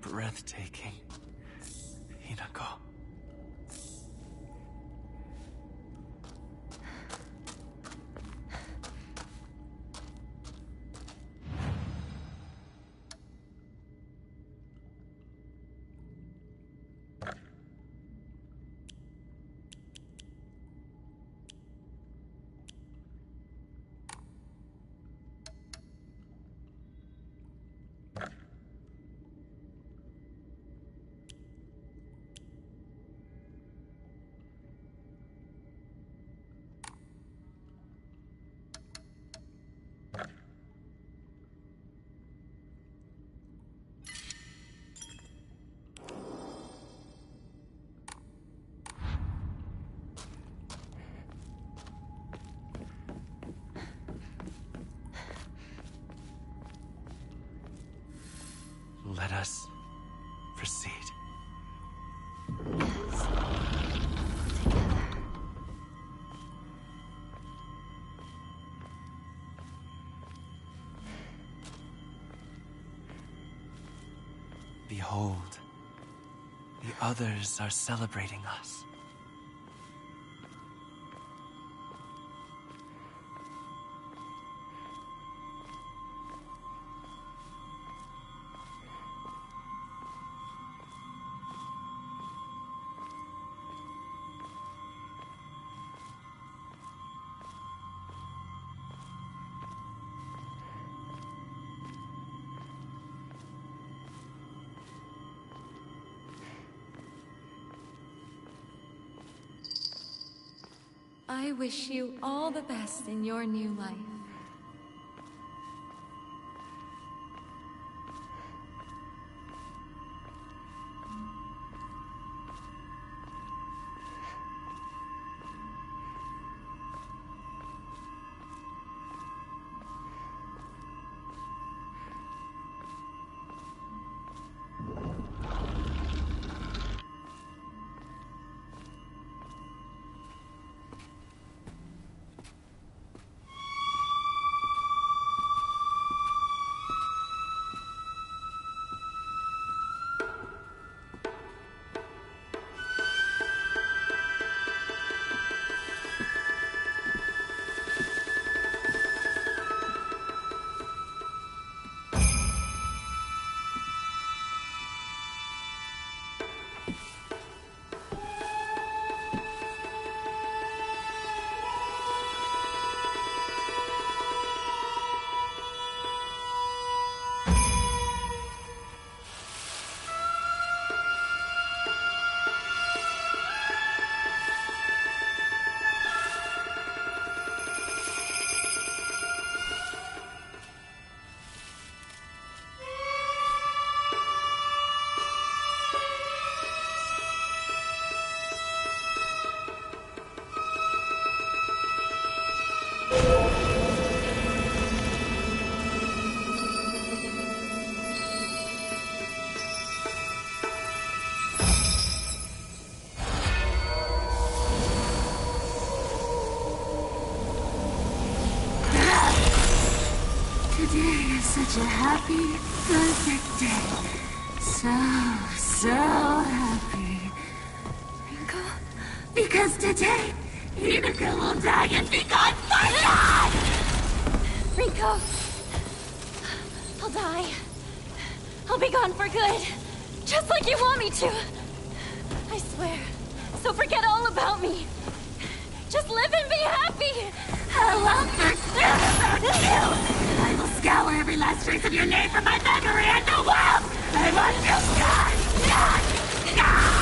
Breathtaking, Hinako. Let us proceed. Yes. Together. Behold, the others are celebrating us. I wish you all the best in your new life. Today is such a happy, perfect day. So happy. Rinko? Because today Hidaka will die and be gone for God! Rico! I'll die. I'll be gone for good. Just like you want me to. I swear. So forget all about me. Just live and be happy! I won't pursue you! I will scour every last trace of your name from my memory and the world! I want you gone! Gone! Gone!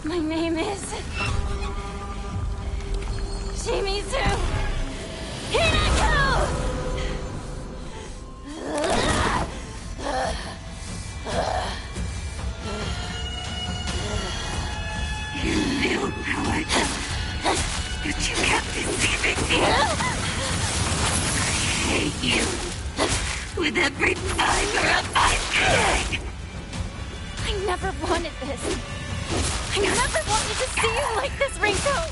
My name is... Shimizu Hinako! You knew how I felt, but you kept deceiving me. I hate you with every fiber of my being. I never wanted this. I never wanted to see you like this, Rinko!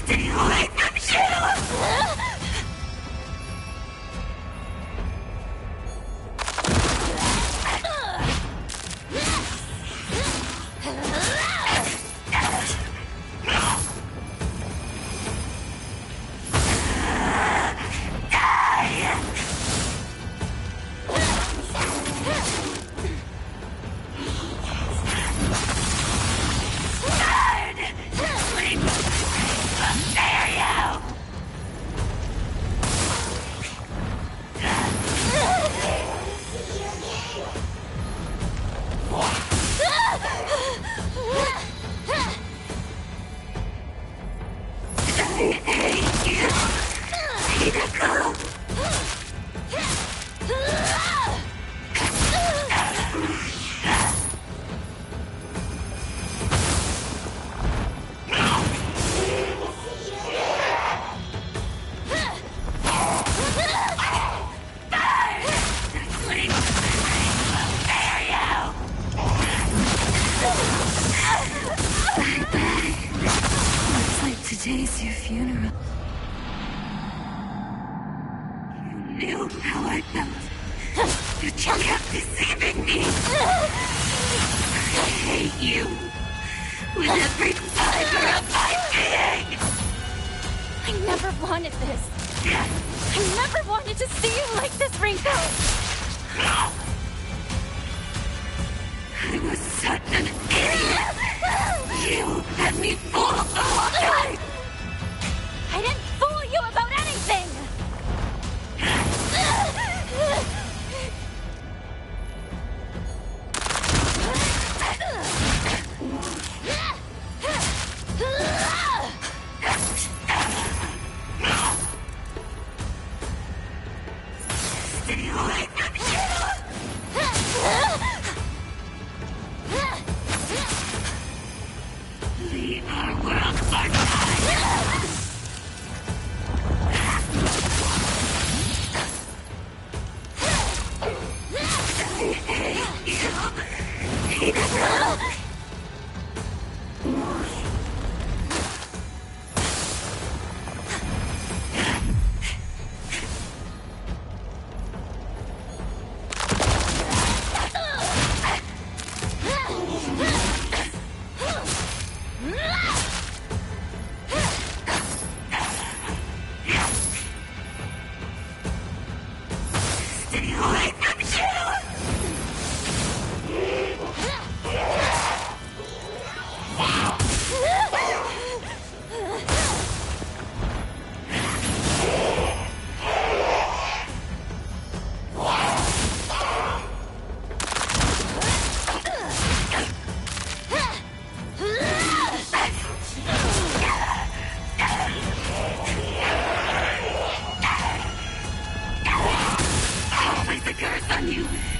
Stay away from you! Today's your funeral. You knew how I felt, but you kept deceiving me. I hate you with every fiber of my being. I never wanted this. I never wanted to see you like this, Rinko! I was such an idiot. You had me fooled the whole time. I didn't fool you about anything! Stay away from you! Leave our world for time! Stay away from you!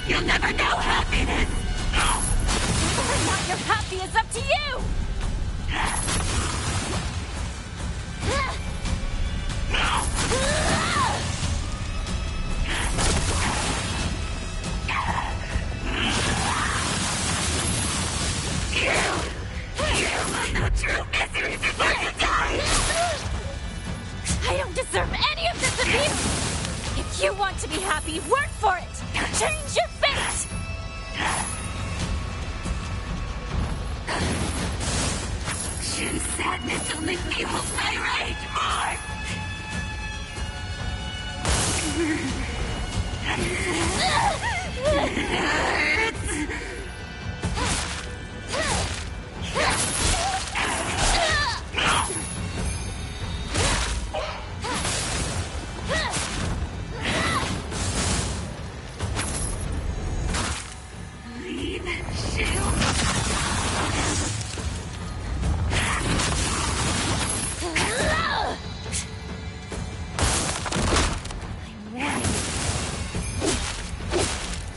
You'll never know happiness! Whether or not you're happy is up to you! to be happy, work for it! Change your fate! True sadness only fuels my rage more!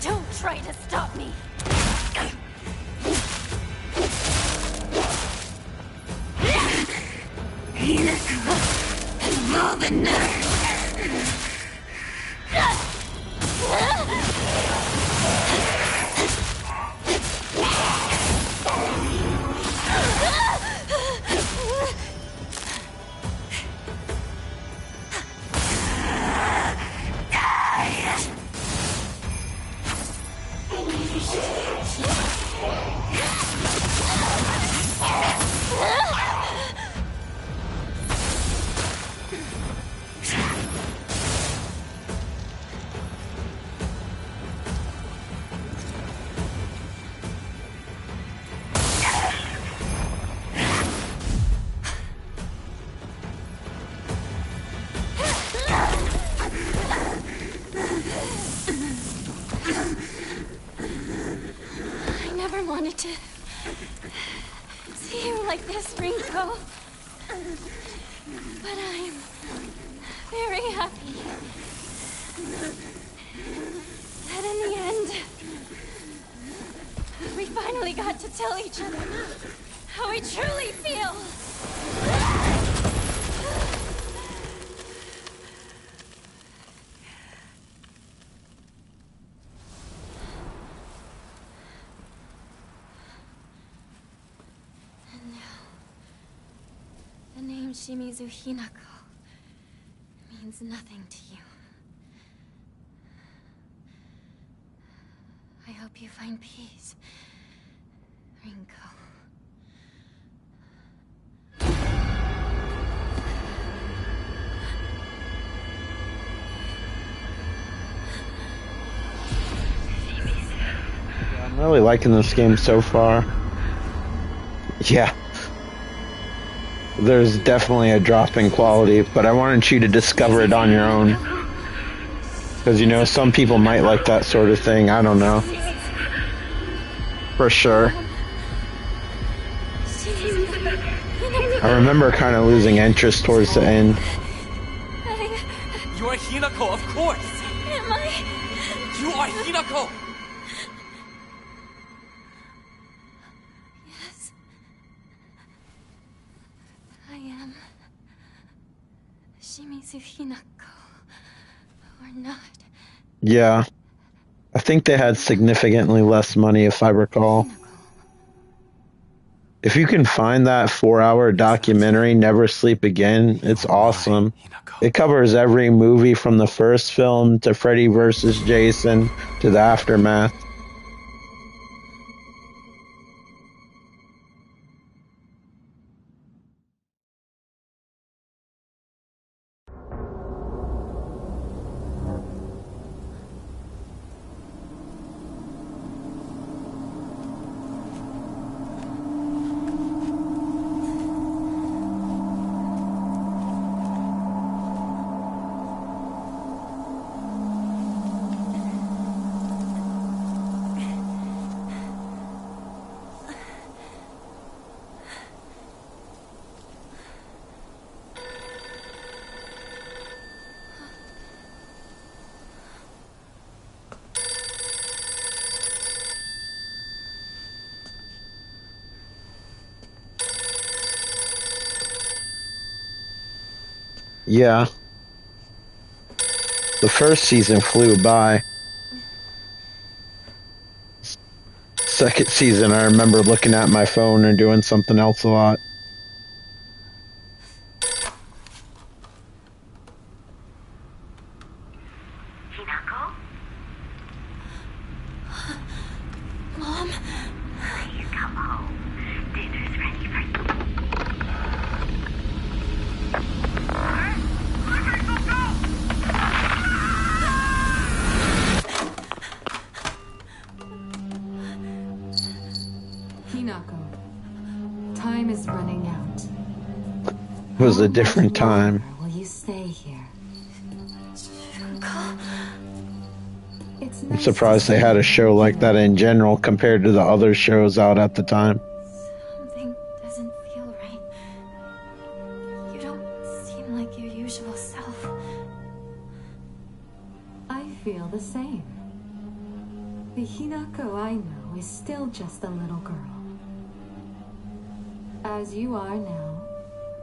Don't try to stop me! All the nerve! I never wanted to see you like this, Rinko. But I'm very happy that in the end, we finally got to tell each other how we truly feel. The name Shimizu Hinako means nothing to you. I hope you find peace, Rinko. I'm really liking this game so far. Yeah. There's definitely a drop in quality, but I wanted you to discover it on your own. Because, you know, some people might like that sort of thing. I don't know. For sure. I remember kind of losing interest towards the end. You are Hinako, of course! Am I? You are Hinako! Yes. I am Shimizu Hinako. Or not. Yeah. I think they had significantly less money, if I recall. If you can find that 4-hour documentary, Never Sleep Again, it's awesome. It covers every movie from the first film to Freddy vs. Jason to the aftermath. Yeah. The first season flew by. Second season, I remember looking at my phone and doing something else a lot. Hinako. Hinako? Mom? Please come home. Dinner's ready for you. Hinako, time is running out. It was a different How much time. longer will you stay here? It's I'm nice surprised to they see had a you show like again. that in general compared to the other shows out at the time. Something doesn't feel right. You don't seem like your usual self. I feel the same. The Hinako I know is still just a little girl. As you are now,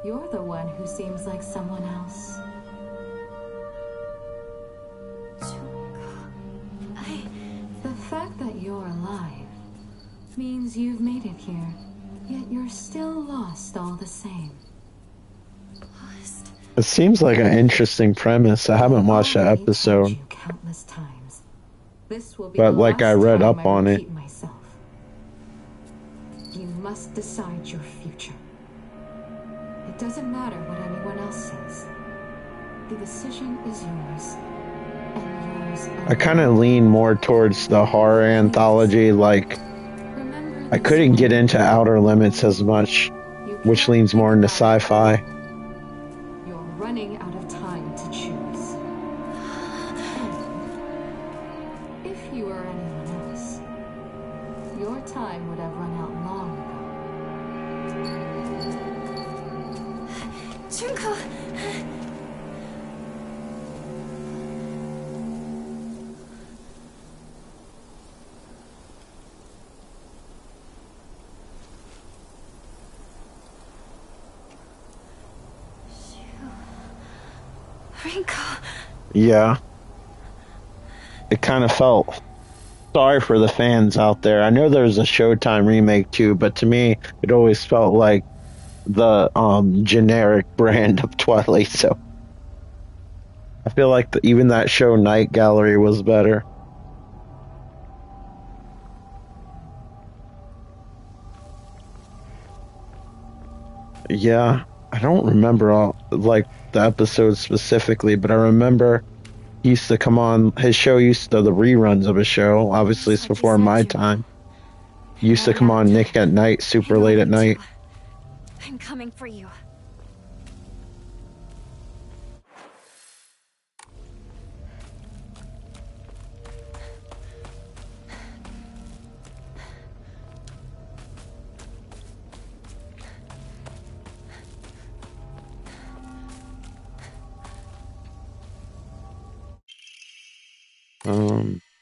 you're the one who seems like someone else. The fact that you're alive means you've made it here, yet you're still lost all the same. Lost. It seems like an interesting premise. I haven't watched that Already told episode, you countless times. This will be but the like I last read time up I on it. repeat myself. You must decide your future. It doesn't matter what anyone else says. The decision is yours, and yours alone. I kind of lean more towards the horror anthology. Like, Remember I this couldn't get moment. into Outer Limits as much, You which can't leans pick more into back. sci-fi. You're running out of time to choose. And if you were anyone else, your time would have run out long ago. Junko! Rinko. Yeah. It kind of felt sorry for the fans out there. I know there's a Showtime remake too, but to me, it always felt like the generic brand of Twilight. So I feel like even that show Night Gallery was better. Yeah, I don't remember all like the episodes specifically, but I remember he used to come on his show. Used to the reruns of his show. Obviously, it's Just like you before said, my Junko. time. He used to Running come out on of Nick time. at Night, I super know late I at need night. to. I'm coming for you.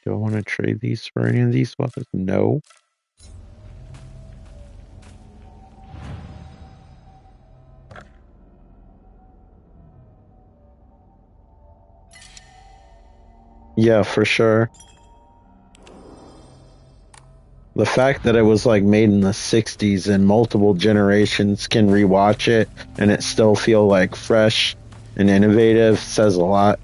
Do I want to trade these for any of these weapons? No. Yeah, for sure. The fact that it was like made in the 60s and multiple generations can rewatch it and it still feel like fresh and innovative says a lot.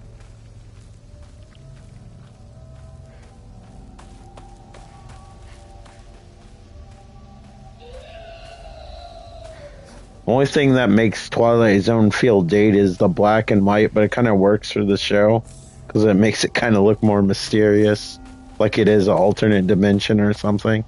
Only thing that makes Twilight Zone feel dated is the black and white, but it kind of works for the show because it makes it kind of look more mysterious, like it is an alternate dimension or something.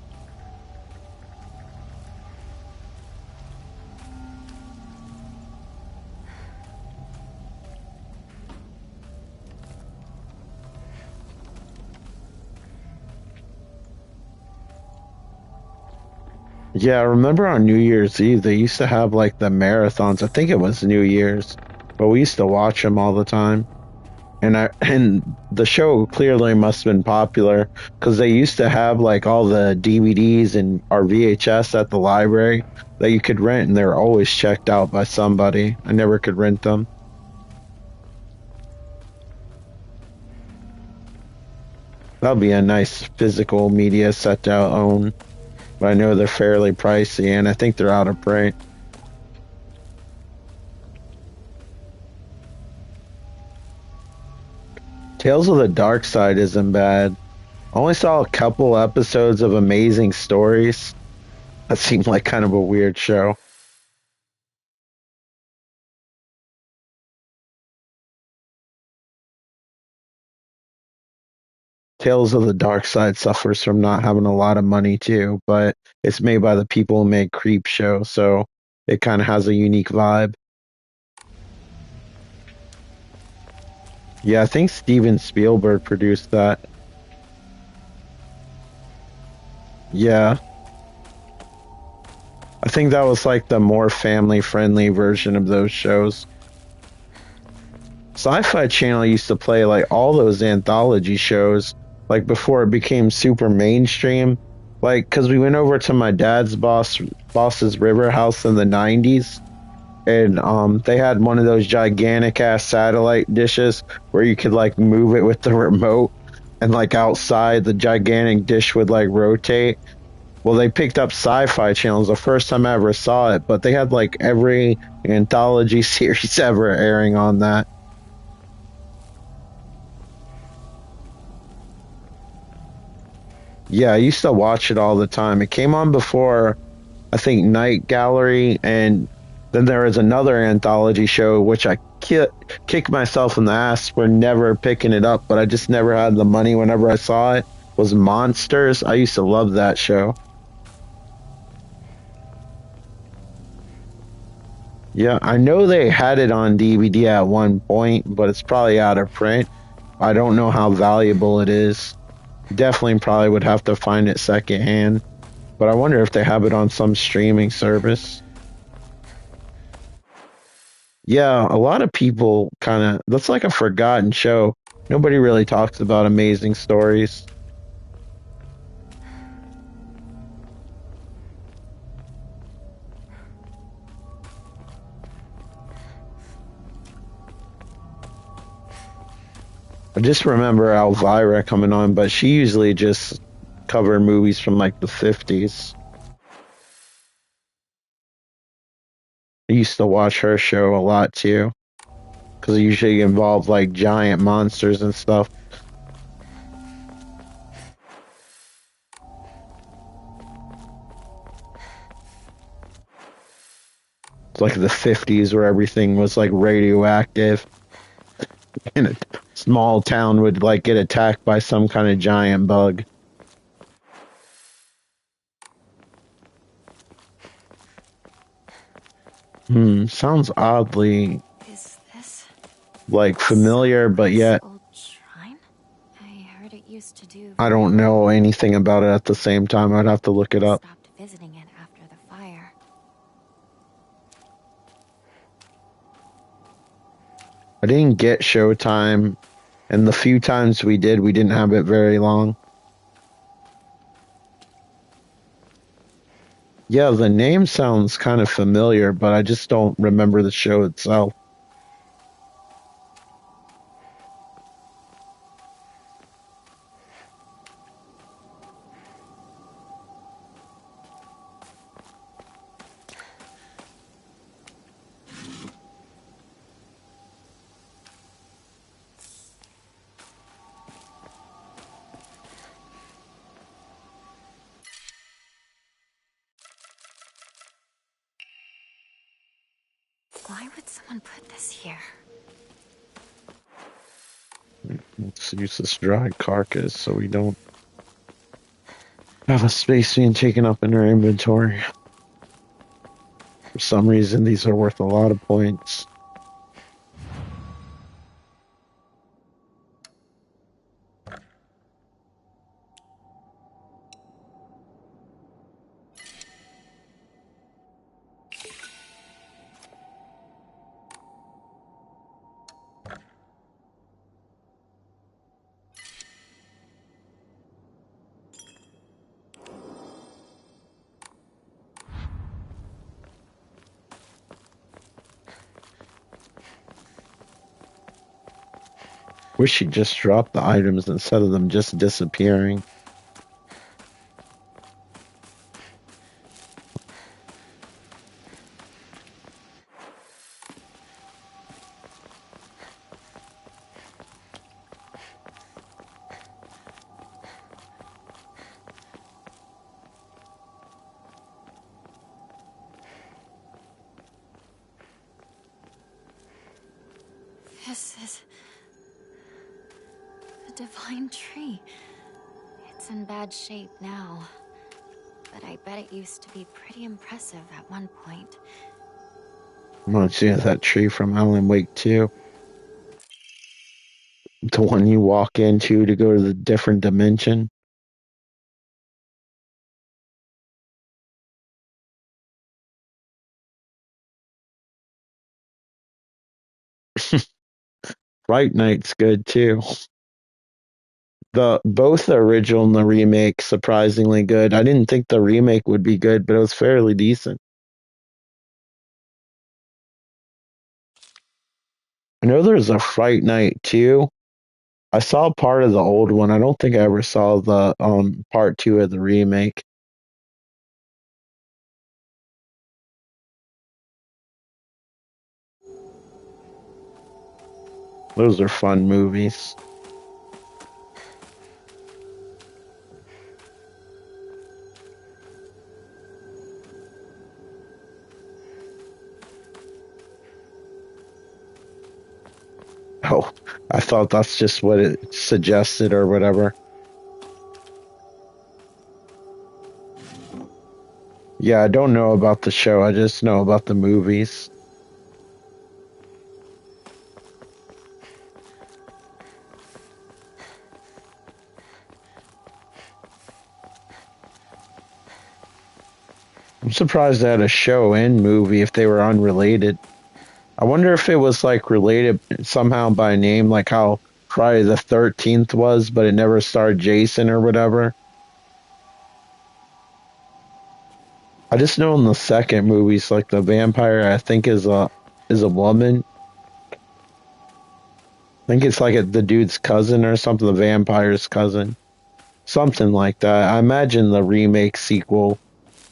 Yeah, I remember on New Year's Eve they used to have like the marathons. I think it was New Year's, but we used to watch them all the time. And the show clearly must have been popular because they used to have like all the DVDs and or VHS at the library that you could rent, and they were always checked out by somebody. I never could rent them. That'd be a nice physical media set to own, but I know they're fairly pricey, and I think they're out of print. Tales of the Dark Side isn't bad. I only saw a couple episodes of Amazing Stories. That seemed like kind of a weird show. Tales of the Dark Side suffers from not having a lot of money too, but it's made by the people who made Creep Show, so it kind of has a unique vibe. Yeah, I think Steven Spielberg produced that. Yeah. I think that was like the more family-friendly version of those shows. Sci-Fi Channel used to play like all those anthology shows, like before it became super mainstream. Like, cause we went over to my dad's boss's river house in the '90s, and they had one of those gigantic ass satellite dishes where you could like move it with the remote, and like outside the gigantic dish would like rotate. Well, they picked up Sci-Fi Channel. It was the first time I ever saw it, but they had like every anthology series ever airing on that. Yeah, I used to watch it all the time. It came on before, I think, Night Gallery, and then there was another anthology show which I kicked myself in the ass for never picking it up, but I just never had the money whenever I saw it. Was Monsters. I used to love that show. Yeah, I know they had it on DVD at one point, but it's probably out of print. I don't know how valuable it is. Definitely probably would have to find it secondhand. But I wonder if they have it on some streaming service. Yeah, a lot of people kind of, that's like a forgotten show. Nobody really talks about Amazing Stories. I just remember Elvira coming on, but she usually just covered movies from like the 50s. I used to watch her show a lot too, because it usually involved like giant monsters and stuff. It's like the 50s where everything was like radioactive. And a small town would like get attacked by some kind of giant bug. Sounds oddly Is this like familiar, but this yet old shrine? I heard it used to do. I don't know anything about it at the same time. I'd have to look it up. Stopped visiting it after the fire. I didn't get Showtime, and the few times we did, we didn't have it very long. Yeah, the name sounds kind of familiar, but I just don't remember the show itself. Why would someone put this here? Let's use this dry carcass so we don't have a space being taken up in our inventory. For some reason, these are worth a lot of points. Wish he just dropped the items instead of them just disappearing. This is a divine tree. It's in bad shape now, but I bet it used to be pretty impressive at one point. I'm gonna see that tree from Alan Wake 2. The one you walk into to go to the different dimension. Fright Night's good too. Both the original and the remake surprisingly good. I didn't think the remake would be good, but it was fairly decent. I know there's a Fright Night too. I saw part of the old one. I don't think I ever saw the part two of the remake. Those are fun movies. Oh, I thought that's just what it suggested or whatever. Yeah, I don't know about the show. I just know about the movies. I'm surprised they had a show and movie if they were unrelated. I wonder if it was like related somehow by name, like how Friday the 13th was, but it never starred Jason or whatever. I just know in the second movies, like the vampire, I think is a woman. I think it's like the dude's cousin or something, the vampire's cousin, something like that. I imagine the remake sequel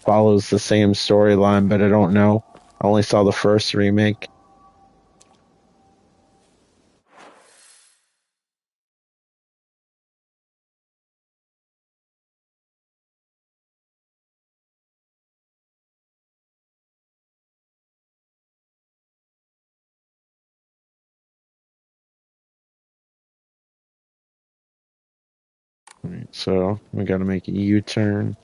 follows the same storyline, but I don't know. I only saw the first remake. So we got to make a U-turn.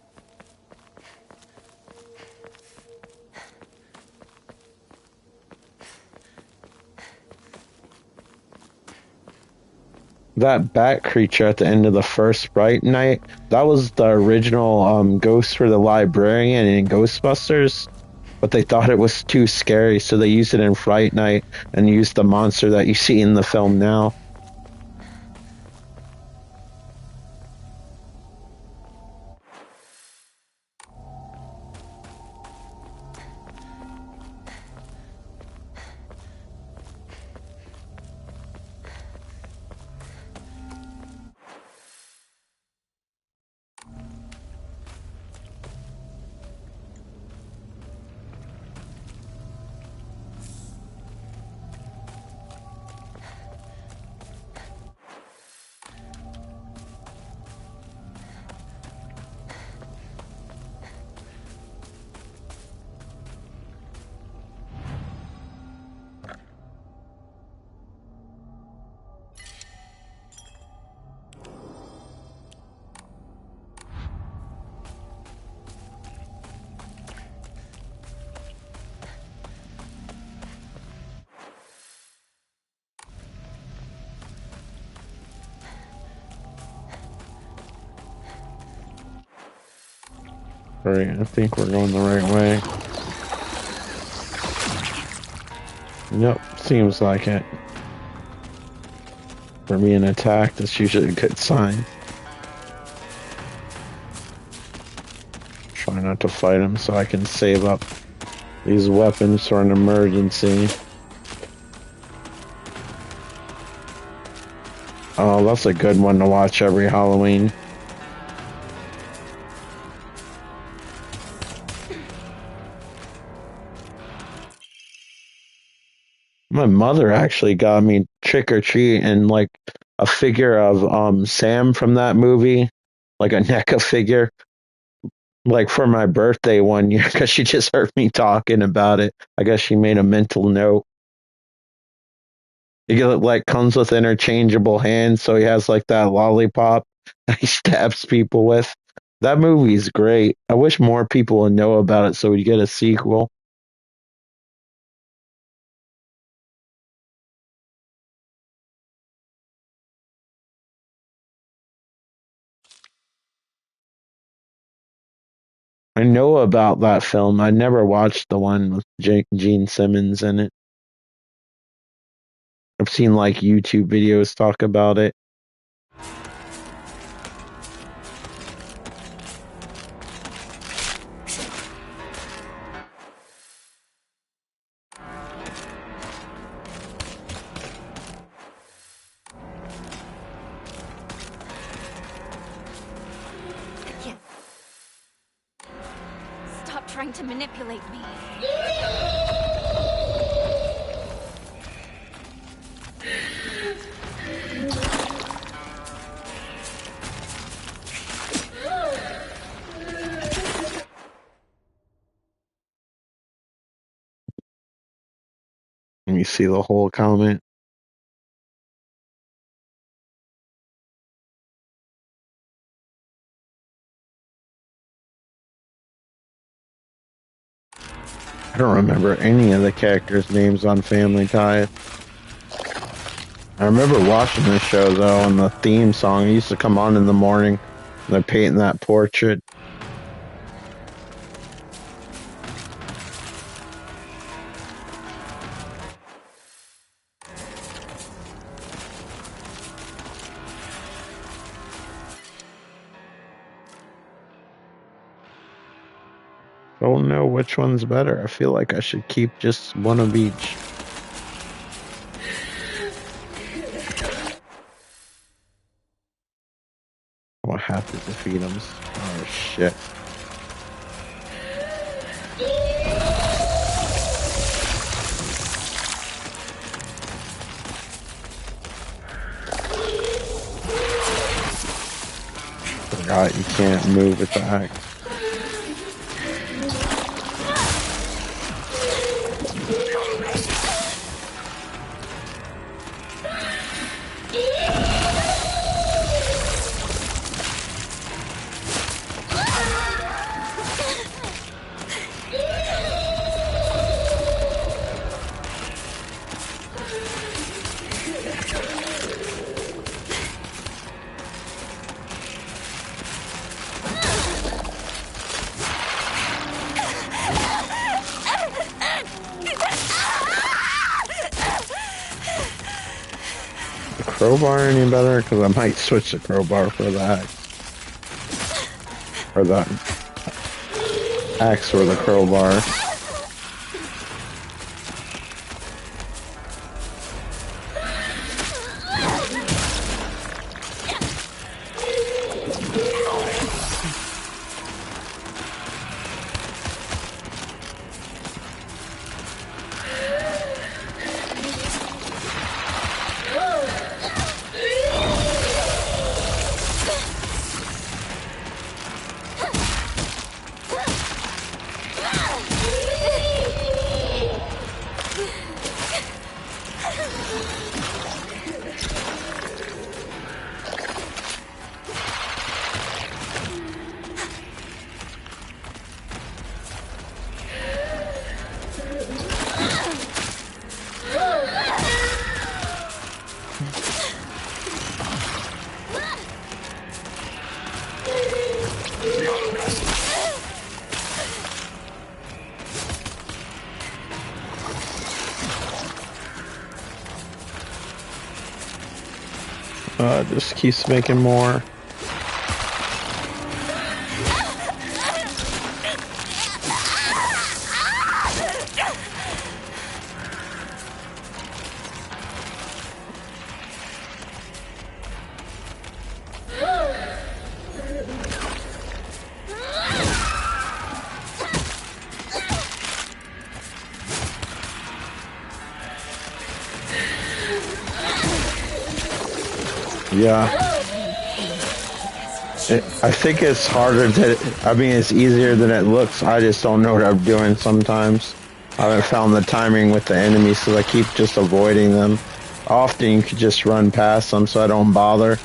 That bat creature at the end of the first Bright Night, that was the original ghost for the librarian in Ghostbusters, but they thought it was too scary, so they used it in Fright Night and used the monster that you see in the film now. Alright, I think we're going the right way. Yep, seems like it. For being attacked, that's usually a good sign. Try not to fight him so I can save up these weapons for an emergency. Oh, that's a good one to watch every Halloween. My mother actually got me Trick or Treat and like a figure of Sam from that movie, like a NECA figure, like for my birthday one year because she just heard me talking about it. I guess she made a mental note. He get, like comes with interchangeable hands, so he has like that lollipop that he stabs people with. That movie's great. I wish more people would know about it so we get a sequel. I know about that film. I never watched the one with Gene Simmons in it. I've seen like YouTube videos talk about it. Stop trying to manipulate me. Let me see the whole comment. I don't remember any of the characters' names on Family Ties. I remember watching this show though, and the theme song used to come on in the morning. And they're painting that portrait. Don't know which one's better. I feel like I should keep just one of each. I'll have to defeat them. Oh shit. Forgot you can't move with the axe. Crowbar any better? Because I might switch the crowbar for the axe. Or the axe for the crowbar. Just keeps making more. Yeah. I think it's harder I mean, it's easier than it looks. I just don't know what I'm doing sometimes. I haven't found the timing with the enemies, so I keep just avoiding them. Often you could just run past them so I don't bother.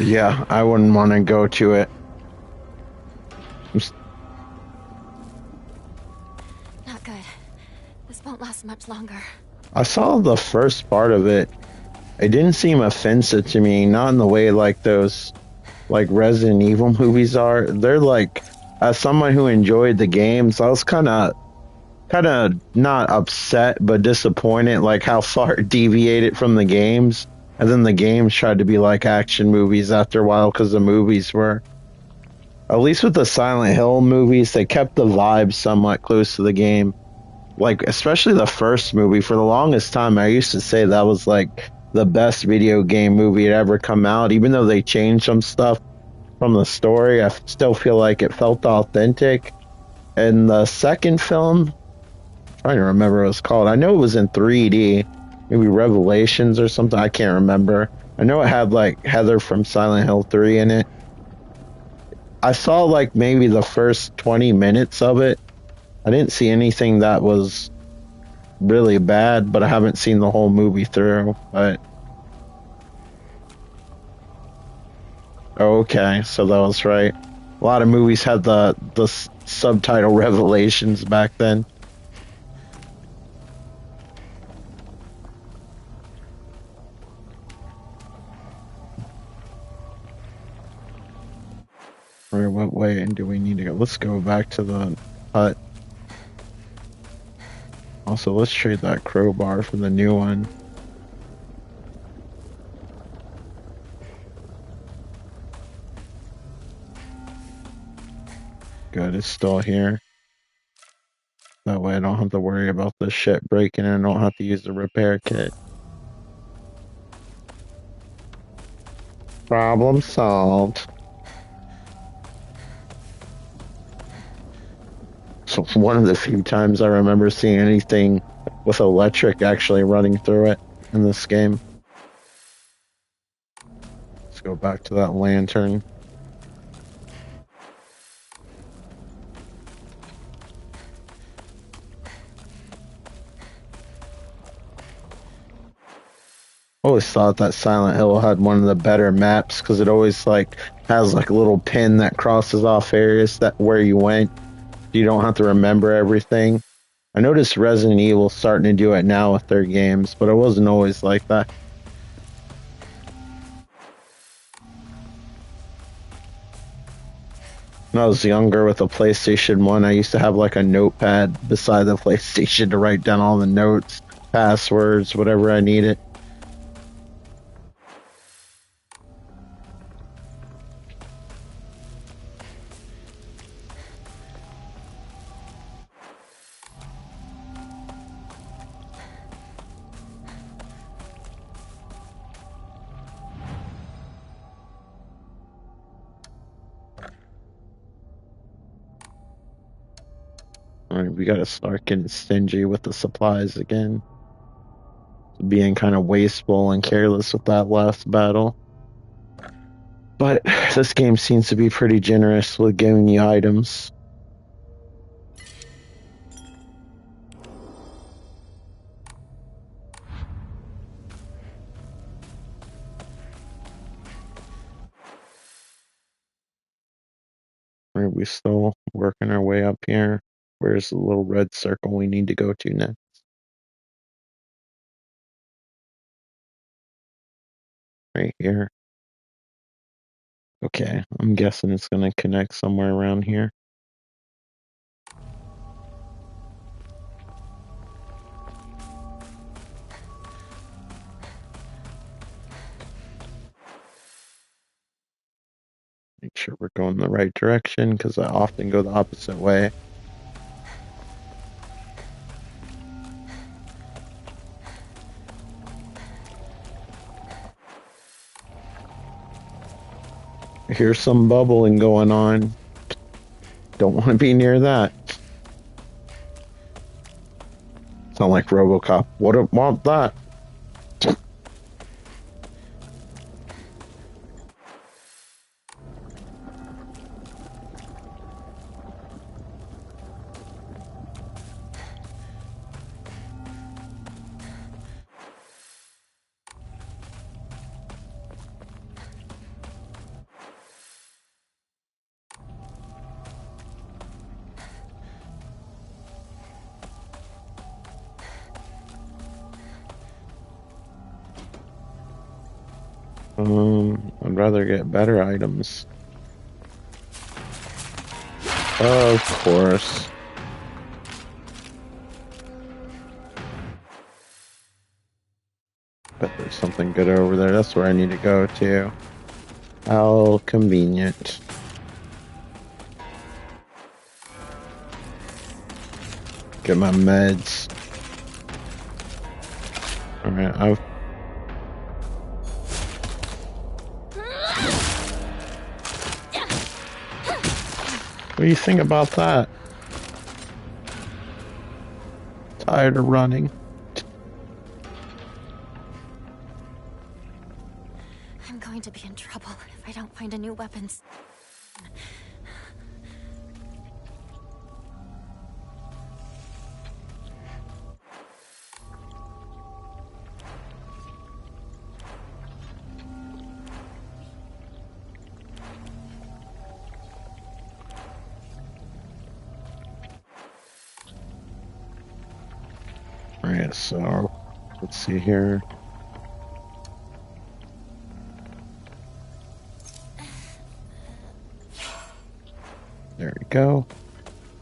Yeah, I wouldn't want to go to it. Not good. This won't last much longer. I saw the first part of it. It didn't seem offensive to me, not in the way like those like Resident Evil movies are. They're like, as someone who enjoyed the games, I was kind of not upset but disappointed like how far it deviated from the games, and then the games tried to be like action movies after a while because the movies were, at least with the Silent Hill movies, they kept the vibe somewhat close to the game. Like especially the first movie, for the longest time I used to say that was like the best video game movie had ever come out. Even though they changed some stuff from the story, I still feel like it felt authentic. And the second film, trying to remember what it was called. I know it was in 3D, maybe Revelations or something. I can't remember. I know it had like Heather from Silent Hill 3 in it. I saw like maybe the first 20 minutes of it. I didn't see anything that was really bad, but I haven't seen the whole movie through. But okay, so that was right. A lot of movies had the subtitle Revelations back then. Or what way do we need to go? Let's go back to the hut. Also, let's trade that crowbar for the new one. Good, it's still here. That way I don't have to worry about this shit breaking and I don't have to use the repair kit. Problem solved. So one of the few times I remember seeing anything with electric actually running through it in this game. Let's go back to that lantern. I always thought that Silent Hill had one of the better maps because it always like has like a little pin that crosses off areas that where you went. You don't have to remember everything. I noticed Resident Evil starting to do it now with their games, but it wasn't always like that. When I was younger with a PlayStation 1, I used to have like a notepad beside the PlayStation to write down all the notes, passwords, whatever I needed. Alright, we gotta start getting stingy with the supplies again. Being kind of wasteful and careless with that last battle. But this game seems to be pretty generous with giving you items. Are we still working our way up here? Where's the little red circle we need to go to next? Right here. Okay, I'm guessing it's gonna connect somewhere around here. Make sure we're going the right direction because I often go the opposite way. Here's some bubbling going on. Don't want to be near that. Sound like RoboCop. Wouldn't want that. I'd rather get better items. Of course. Bet there's something good over there. That's where I need to go to. How convenient. Get my meds. Alright, I've... What do you think about that? Tired of running. I'm going to be in trouble if I don't find a new weapon. Alright, so let's see here. There we go.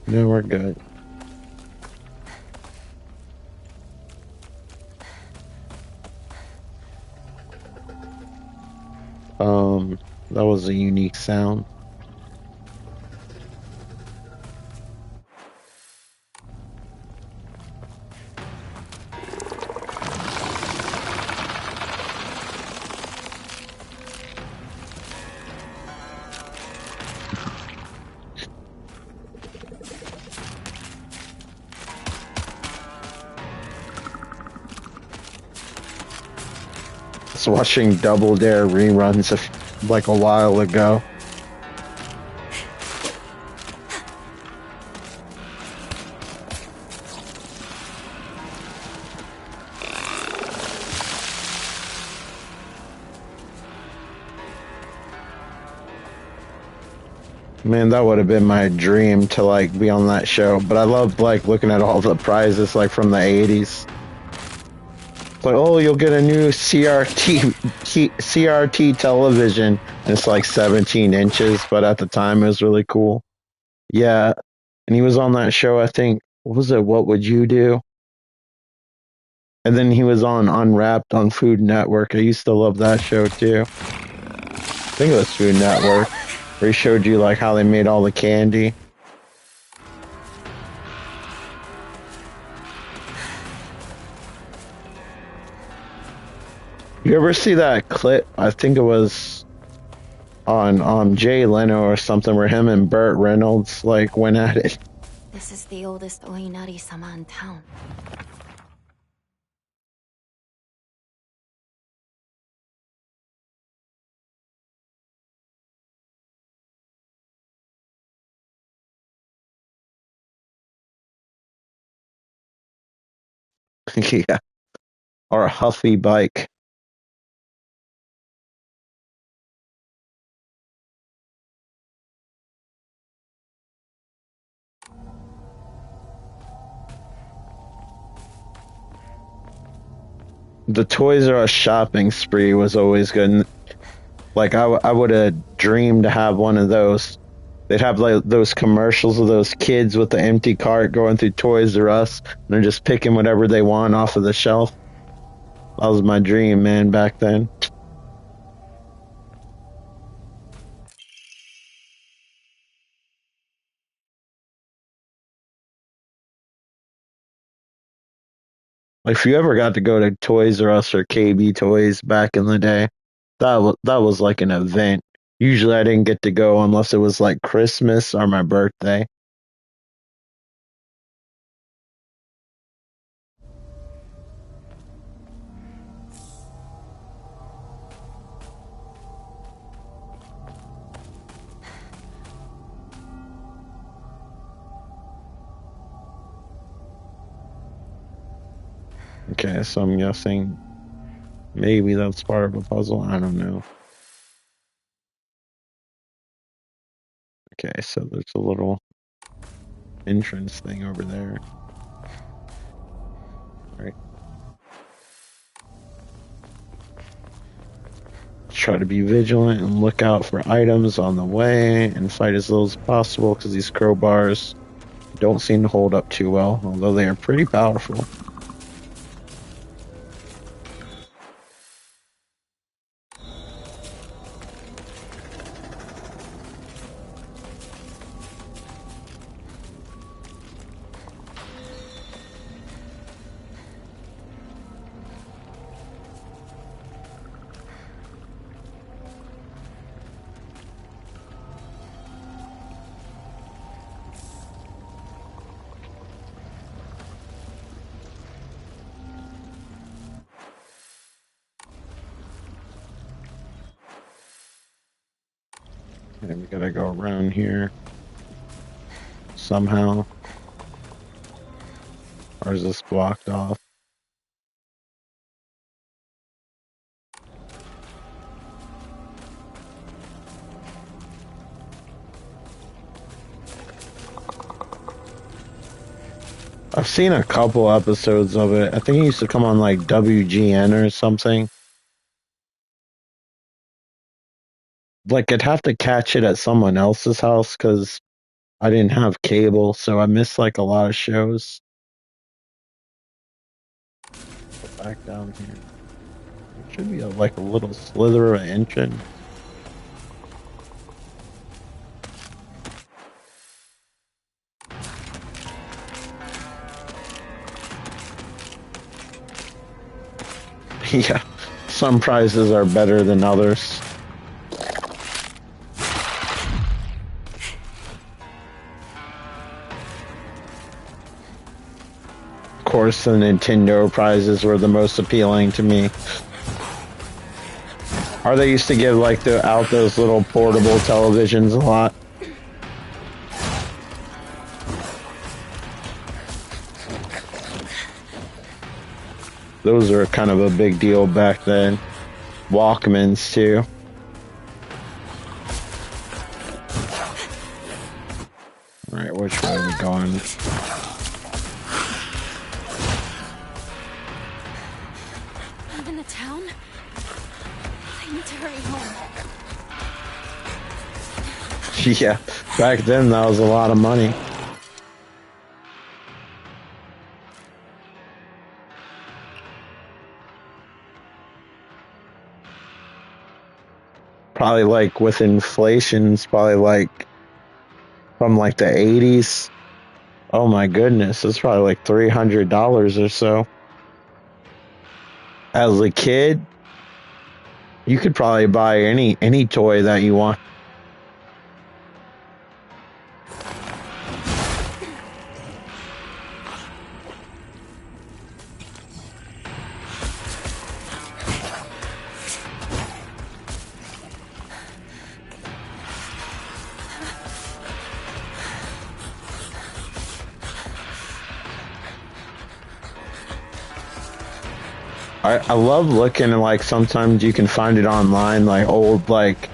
Now we're good. That was a unique sound. I was watching Double Dare reruns like a while ago. Man, that would have been my dream to like be on that show. But I loved like looking at all the prizes like from the 80s. It's like, oh, you'll get a new CRT television. And it's like 17 inches, but at the time it was really cool. Yeah, and he was on that show, I think. What was it? What Would You Do? And then he was on Unwrapped on Food Network. I used to love that show too. I think it was Food Network, where he showed you like how they made all the candy. You ever see that clip? I think it was on Jay Leno or something, where him and Burt Reynolds like went at it. This is the oldest Oinari-sama in town. Yeah, or a Huffy bike. The Toys R Us shopping spree was always good. Like I would have dreamed to have one of those. They'd have like those commercials of those kids with the empty cart going through Toys R Us, and they're just picking whatever they want off of the shelf. That was my dream, man, back then. Like, if you ever got to go to Toys R Us or KB Toys back in the day, that was like an event. Usually I didn't get to go unless it was like Christmas or my birthday. Okay, so I'm guessing maybe that's part of a puzzle. I don't know. Okay, so there's a little entrance thing over there. All right. Try to be vigilant and look out for items on the way and fight as little as possible because these crowbars don't seem to hold up too well, although they are pretty powerful. And we gotta go around here somehow. Or is this blocked off? I've seen a couple episodes of it. I think it used to come on like WGN or something. Like I'd have to catch it at someone else's house because I didn't have cable, so I missed like a lot of shows. Go back down here. There should be like a little slither of engine. Yeah, some prizes are better than others. Of course, the Nintendo prizes were the most appealing to me. Or they used to give like out those little portable televisions a lot. Those were kind of a big deal back then. Walkmans too. Alright, which way are we going? I'm in the town. I need to hurry home. Yeah, back then that was a lot of money. Probably like with inflation, it's probably like from like the 80s. Oh my goodness, it's probably like $300 or so. As a kid, you could probably buy any toy that you want. I love looking, and like sometimes you can find it online, like old like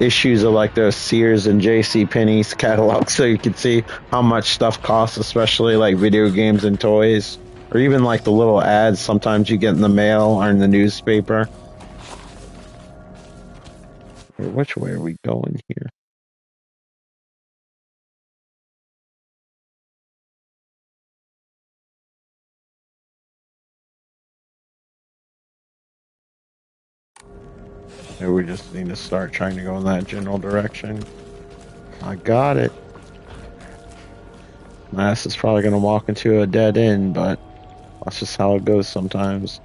issues of like the Sears and J.C. Penney's catalog, so you can see how much stuff costs, especially like video games and toys, or even like the little ads sometimes you get in the mail or in the newspaper. Which way are we going here? Maybe we just need to start trying to go in that general direction. I got it. My ass is probably going to walk into a dead end, but that's just how it goes sometimes.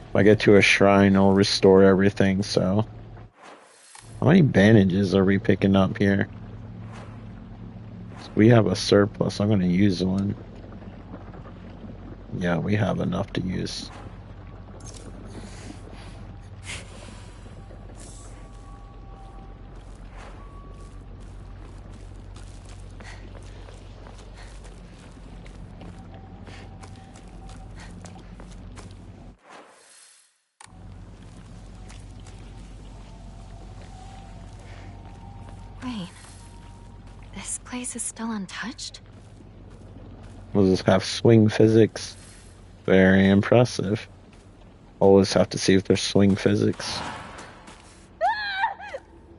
If I get to a shrine, I'll restore everything, so. How many bandages are we picking up here? We have a surplus. I'm going to use one. Yeah, we have enough to use. Wait. This place is still untouched? We'll just have swing physics. Very impressive. Always have to see if there's swing physics.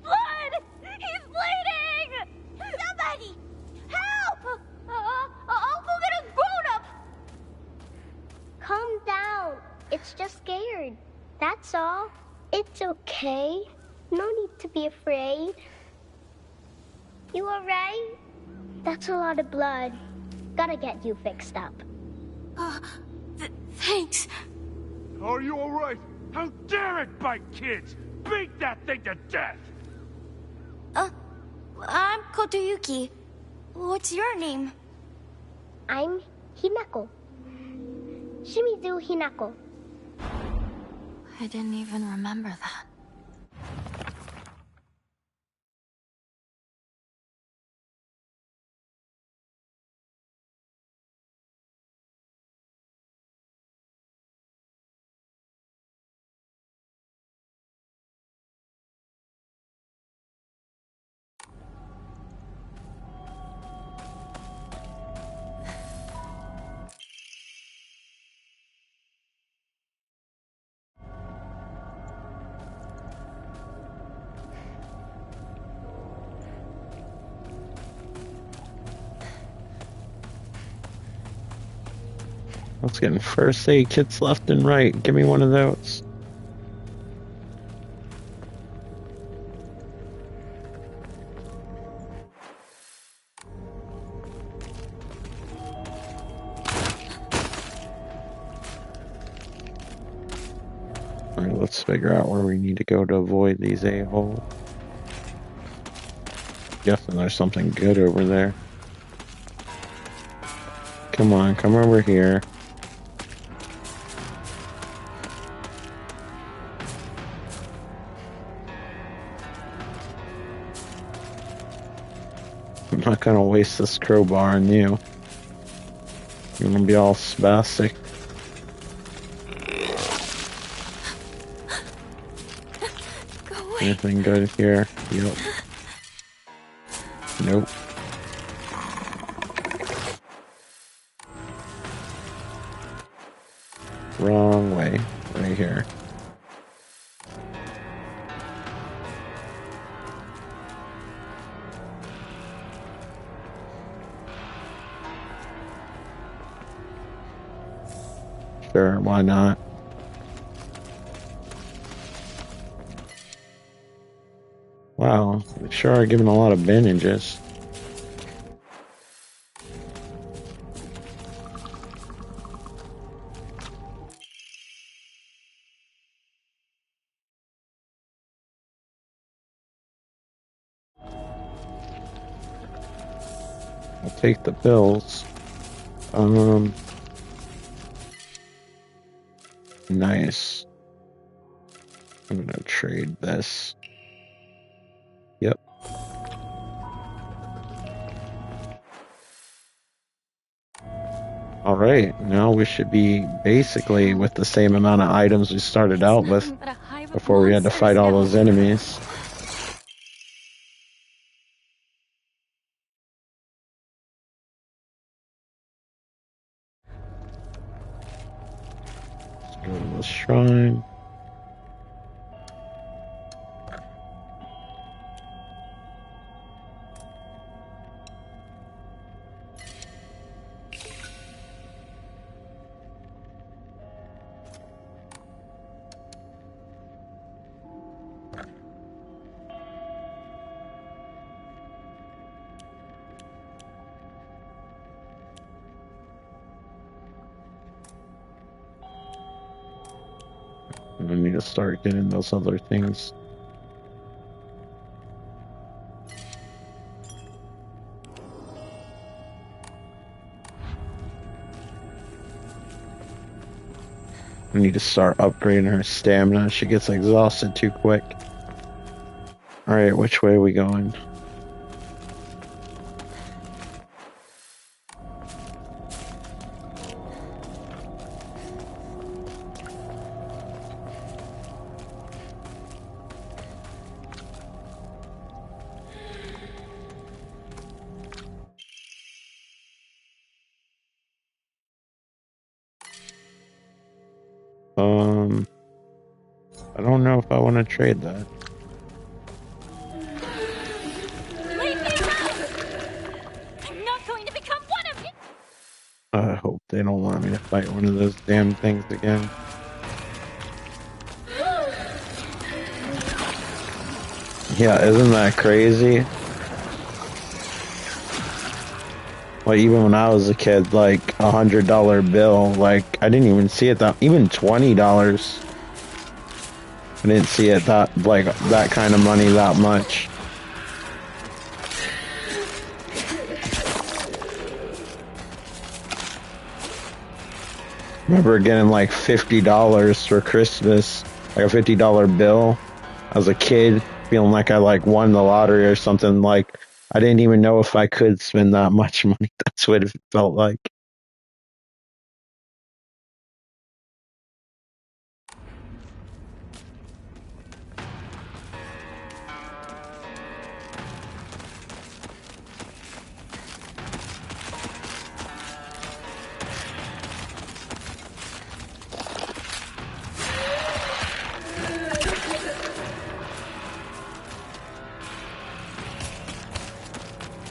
Blood! He's bleeding! Somebody! Help! I'll go get his grown-up! Calm down. It's just scared. That's all. It's okay. No need to be afraid. You alright? That's a lot of blood. Gotta get you fixed up. Thanks. Are you alright? How dare it bite kids? Beat that thing to death! I'm Kotoyuki. What's your name? I'm Hinako. Shimizu Hinako. I didn't even remember that. Let's get first aid kits left and right. Give me one of those. Alright, let's figure out where we need to go to avoid these a-holes. Guessing there's something good over there. Come on, come over here. I'm not gonna waste this crowbar on you. You're gonna be all spastic. Go away. Anything good here? Yep. Nope. Wrong way. Right here. Sure, why not? Wow, they sure are giving a lot of bandages. I'll take the pills. Nice. I'm gonna trade this. Yep. Alright, now we should be basically with the same amount of items we started out with But a hive of before we had to monsters fight all now. those enemies. Let's go to the shrine. I need to start getting those other things. I need to start upgrading her stamina. She gets exhausted too quick. Alright, which way are we going? I don't know if I want to trade that. Leave me alone! I'm not going to become one of you! I hope they don't want me to fight one of those damn things again. Yeah, isn't that crazy? Like, even when I was a kid, like, $100 bill, like, I didn't even see it that, even $20. I didn't see it that, like, that kind of money that much. Remember getting like $50 for Christmas, like a $50 bill as a kid, feeling like I like won the lottery or something. Like, I didn't even know if I could spend that much money. That's what it felt like.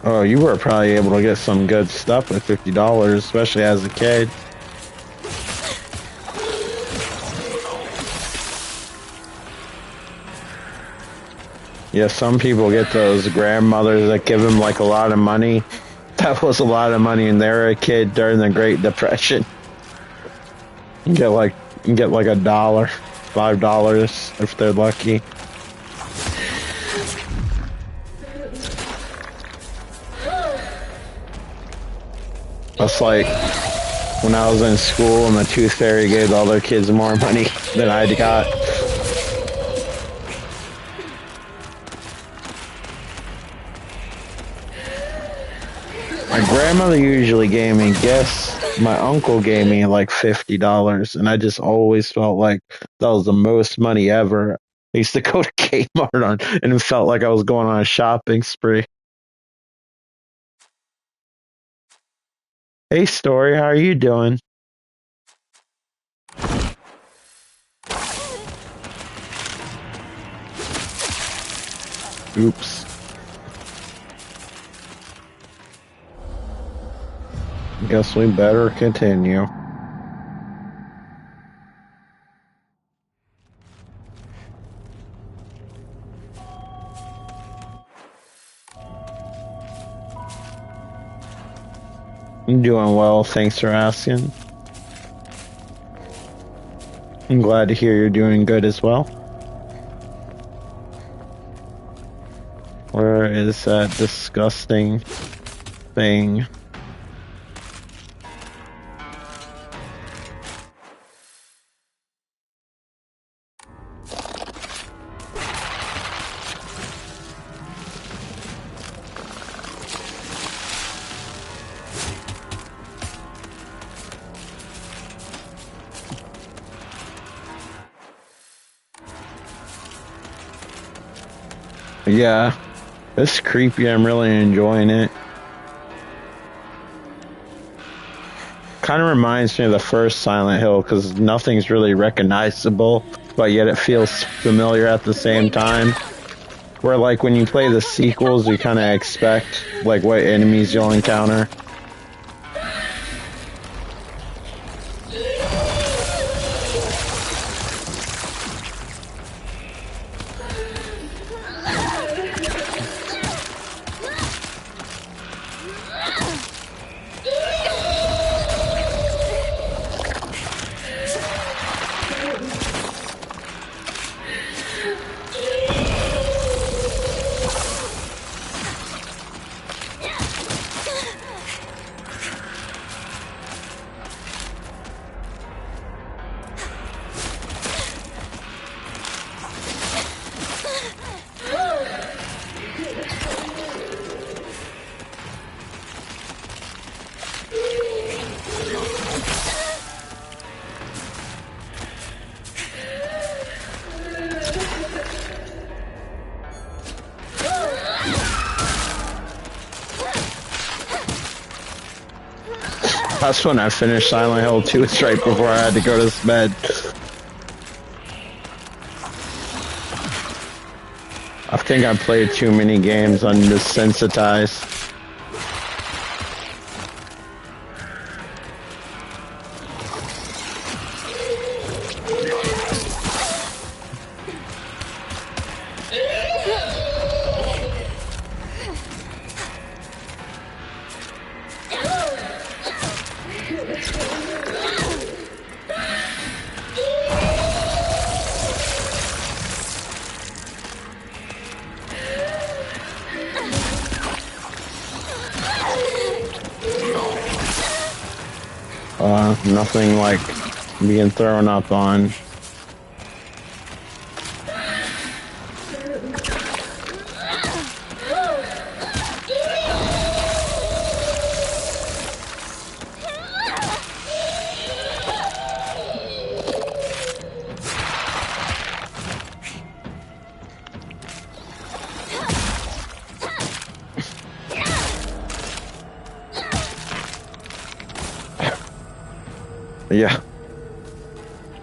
Oh, you were probably able to get some good stuff with $50, especially as a kid. Yeah, some people get those grandmothers that give them like a lot of money. That was a lot of money, and they were a kid during the Great Depression. You get like $1, $5 if they're lucky. That's like when I was in school and the Tooth Fairy gave all their kids more money than I got. My grandmother usually gave me gifts. My uncle gave me like $50, and I just always felt like that was the most money ever. I used to go to Kmart and it felt like I was going on a shopping spree. Hey, Story, how are you doing? Oops. Guess we better continue. I'm doing well, thanks for asking. I'm glad to hear you're doing good as well. Where is that disgusting thing? Yeah, it's creepy. I'm really enjoying it. Kind of reminds me of the first Silent Hill because nothing's really recognizable, but yet it feels familiar at the same time. Where like when you play the sequels, you kind of expect like what enemies you'll encounter. That's when I finished Silent Hill 2. It's right before I had to go to bed. I think I played too many games. I'm desensitized. Nothing like being thrown up on. Yeah.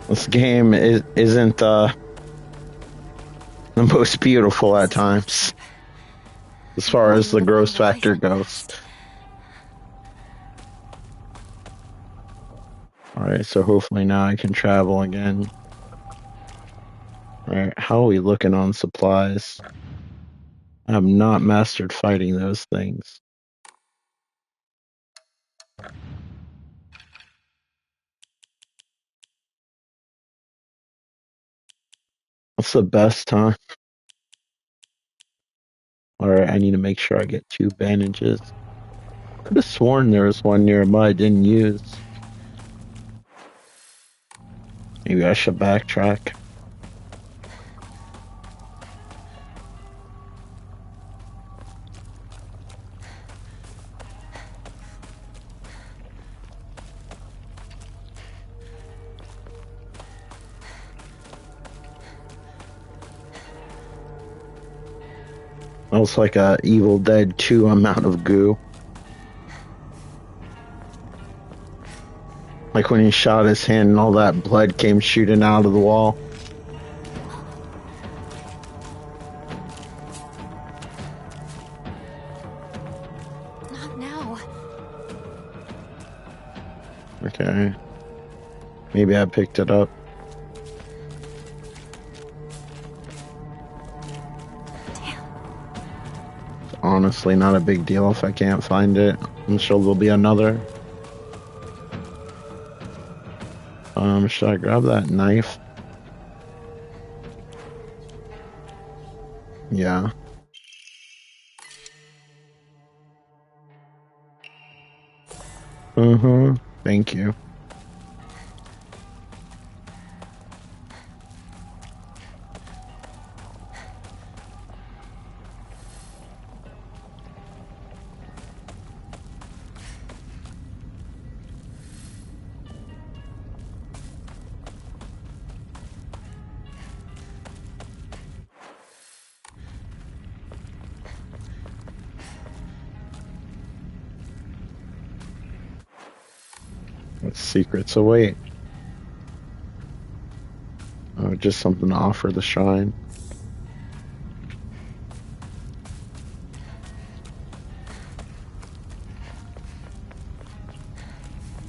This game isn't the most beautiful at times, as far as the gross factor goes. Alright, so hopefully now I can travel again. Alright, how are we looking on supplies? I have not mastered fighting those things. What's the best time? Alright, I need to make sure I get 2 bandages. Could have sworn there was one nearby I didn't use. Maybe I should backtrack. That was like a Evil Dead 2 amount of goo. Like when he shot his hand and all that blood came shooting out of the wall. Not now. Okay. Maybe I picked it up. It's honestly not a big deal if I can't find it. I'm sure there'll be another. Should I grab that knife? Yeah. Thank you. What secrets await? Oh, just something to offer the shrine.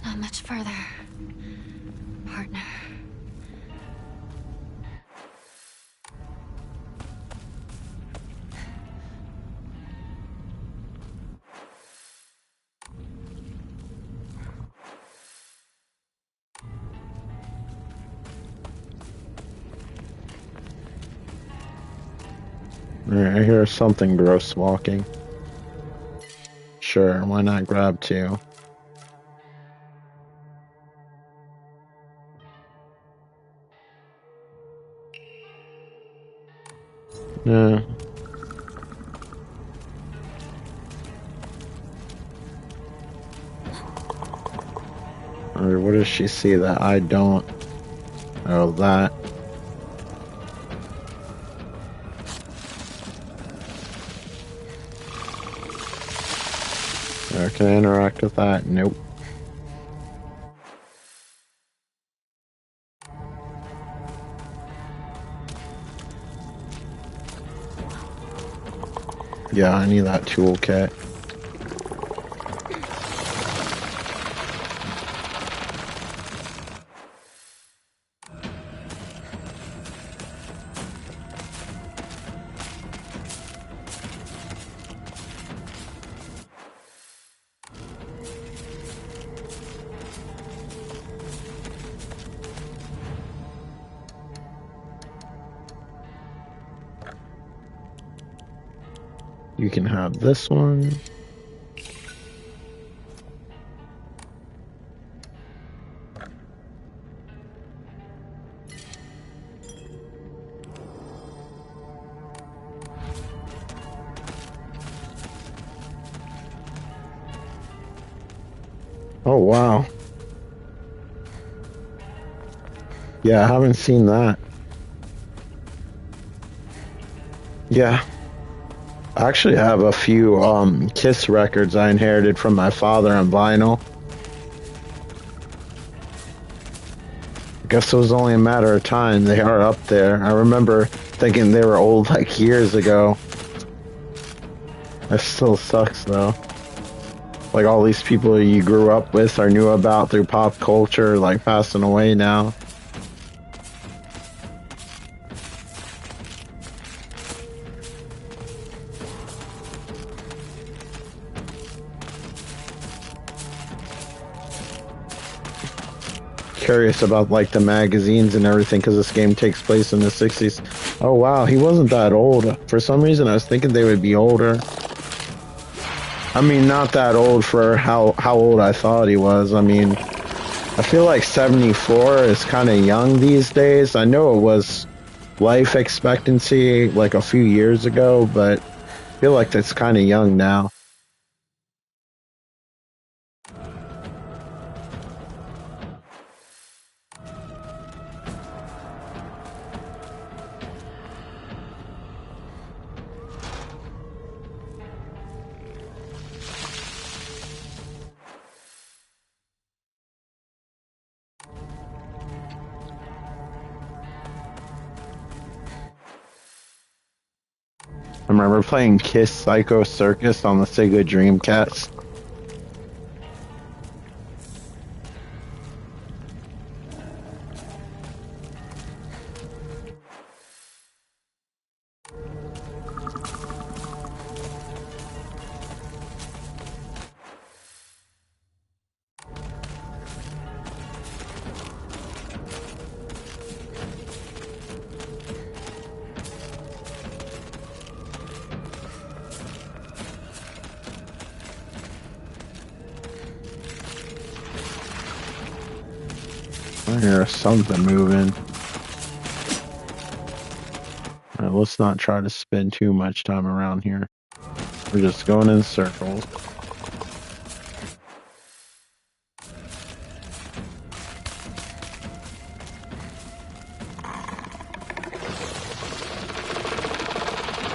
Not much further, partner. Alright, I hear something gross walking. Sure, why not grab 2? Yeah. Or what does she see that I don't? Oh, that. Or can I interact with that? Nope. Yeah, I need that toolkit. You can have this one. Oh, wow. Yeah, I haven't seen that. Yeah. I actually have a few Kiss records I inherited from my father on vinyl. I guess it was only a matter of time. They are up there. I remember thinking they were old like years ago. That still sucks though. Like all these people you grew up with or knew about through pop culture like passing away now. Curious about like the magazines and everything because this game takes place in the 60s. Oh wow, he wasn't that old. For some reason I was thinking they would be older. I mean, not that old for how old I thought he was. I mean, I feel like 74 is kind of young these days. I know it was life expectancy like a few years ago, but I feel like that's kind of young now. I remember playing Kiss Psycho Circus on the Sega Dreamcast. I hear something moving. All right, let's not try to spend too much time around here. We're just going in circles.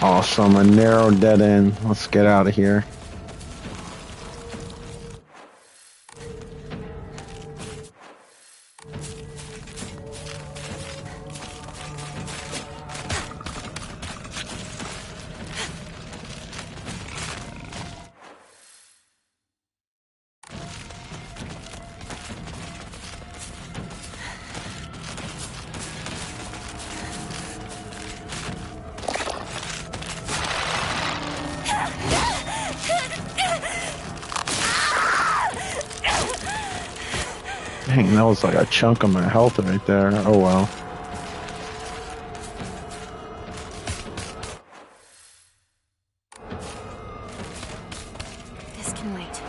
Awesome, a narrow dead end. Let's get out of here. Dang, that was like a chunk of my health right there. Oh well. This can wait.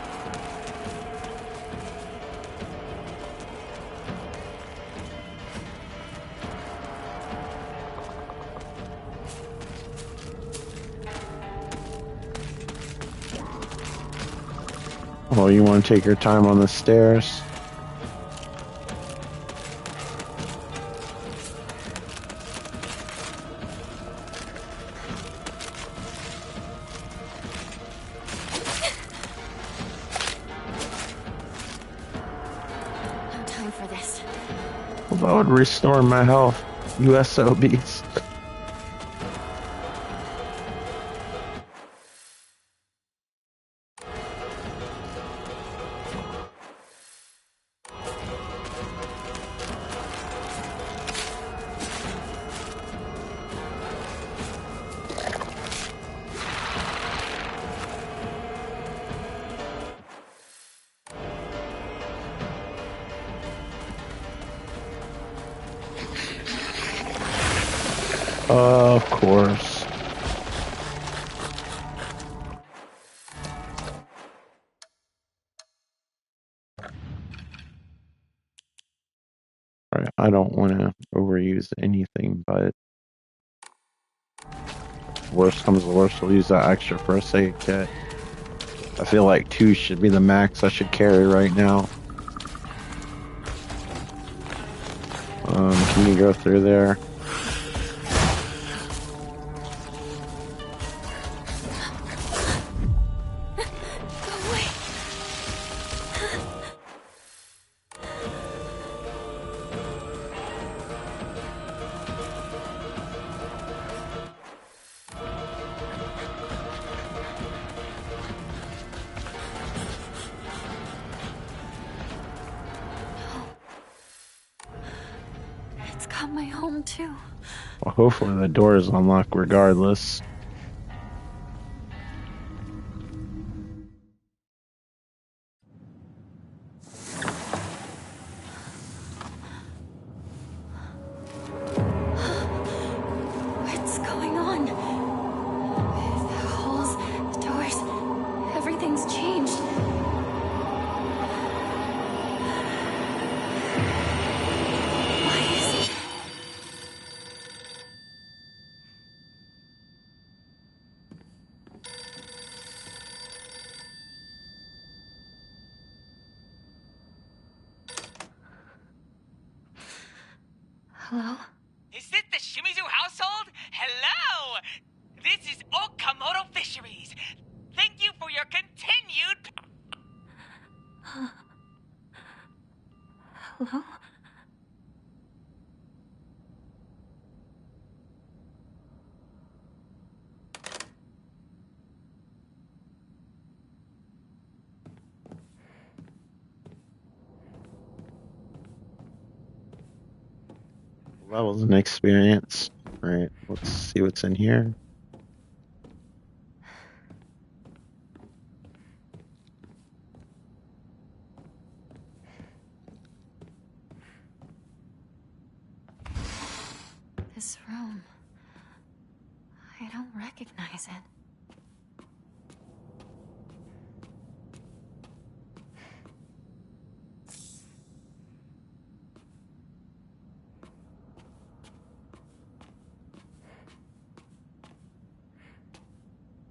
Oh, you want to take your time on the stairs? No time for this. Well, that would restore my health. USOBs. Of course. All right, I don't want to overuse anything, but worst comes to worst, we'll use that extra first aid kit. I feel like 2 should be the max I should carry right now. Can you go through there? It's got my home too. Well, hopefully the door is unlocked regardless. What's going on? The halls, the doors, everything's changed. Why is... Hello? Is it the Shimizu household? Hello! This is Okamoto Fisheries. Thank you for your continued... Hello? That was an experience. All right, let's see what's in here. This room. I don't recognize it.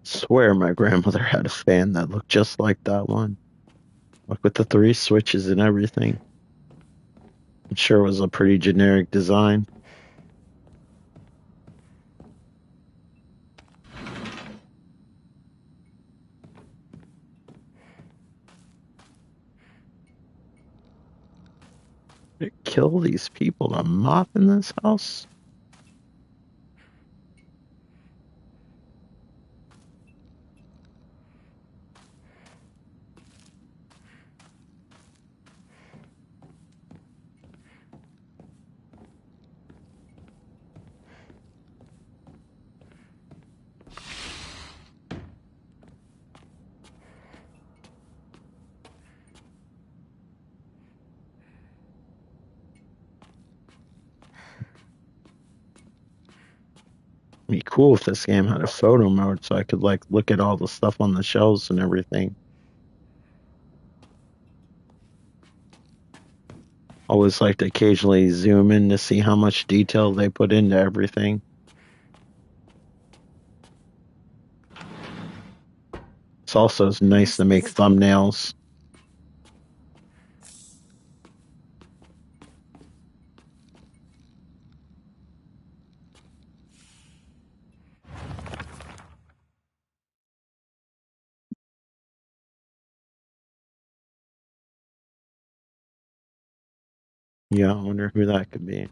Swear my grandmother had a fan that looked just like that one. Like with the 3 switches and everything. I'm sure it was a pretty generic design. Did it kill these people to mop in this house? It'd be cool if this game had a photo mode so I could like look at all the stuff on the shelves and everything. Always like to occasionally zoom in to see how much detail they put into everything. It's also nice to make thumbnails. Yeah, I wonder who that could be.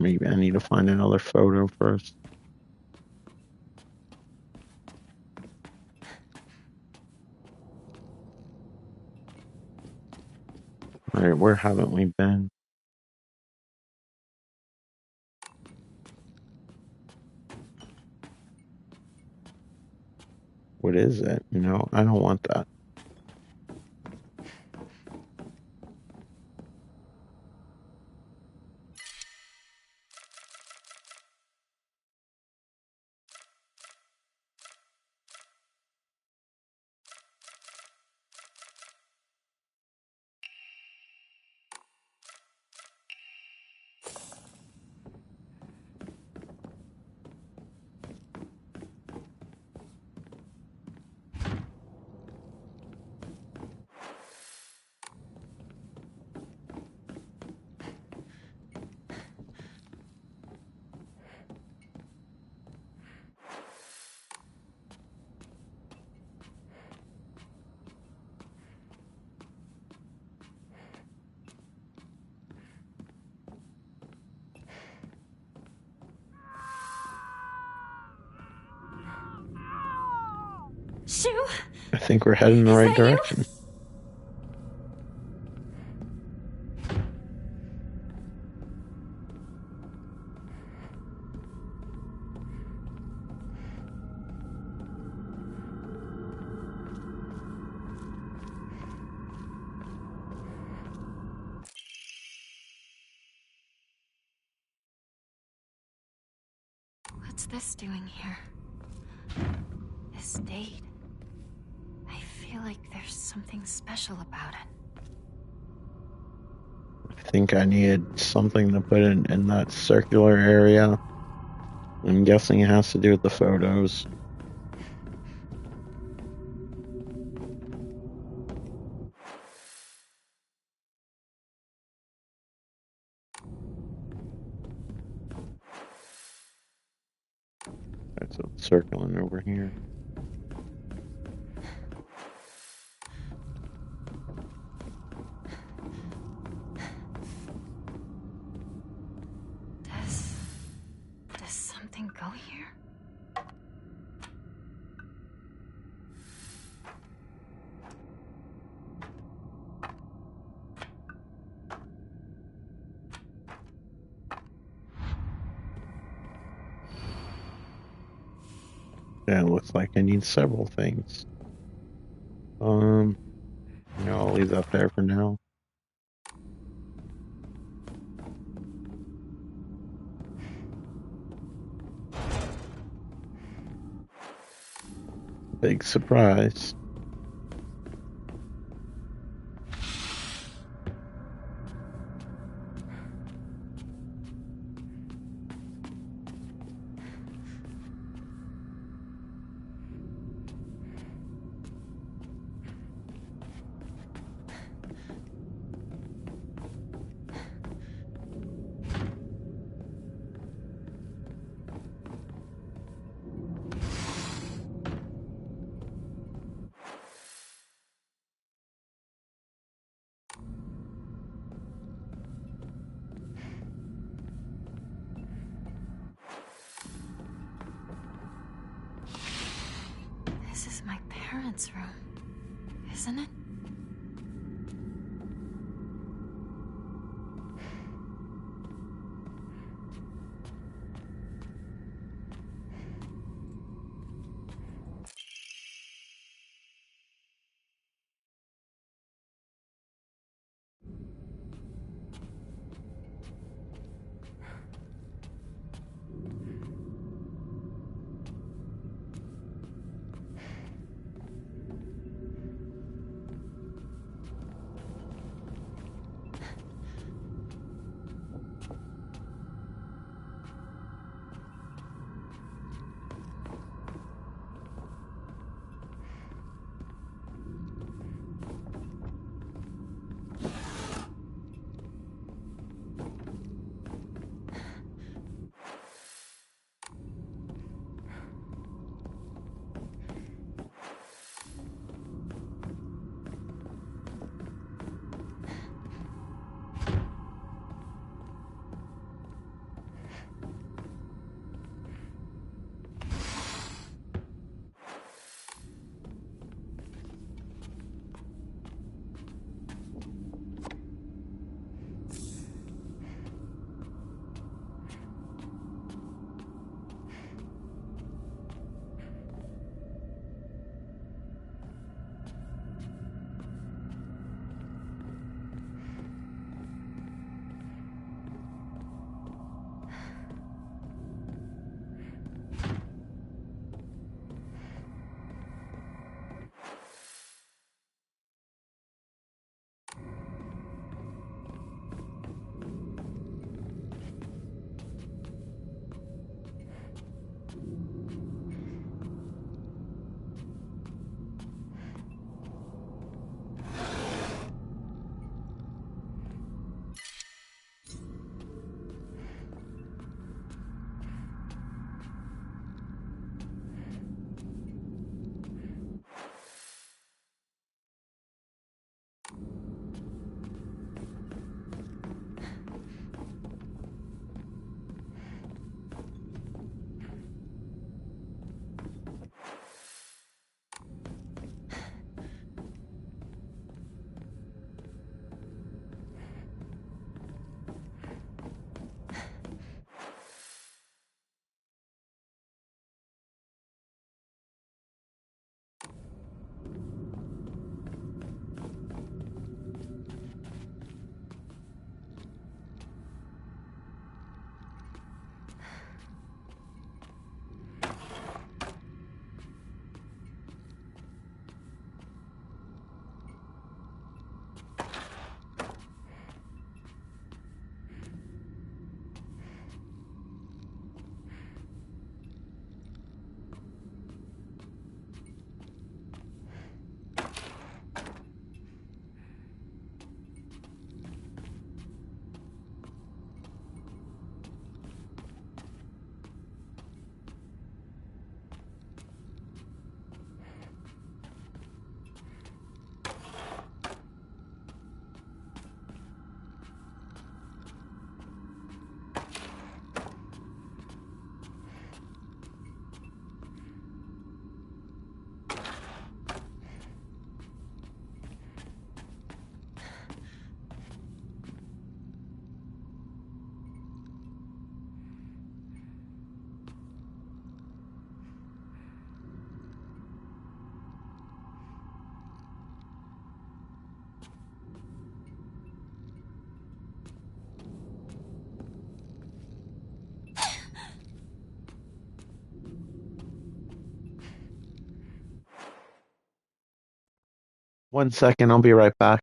Maybe I need to find another photo first. Alright, where haven't we been? What is it? No, I don't want that. Shoo! I think we're heading in the right that you? direction. What's this doing here? This date. I feel like there's something special about it. I think I needed something to put in that circular area. I'm guessing it has to do with the photos. That's a circling over here. Does something go here? Yeah, it looks like I need several things. I'll leave that there for now. Big surprise. This is my parents' room, isn't it? 1 second, I'll be right back.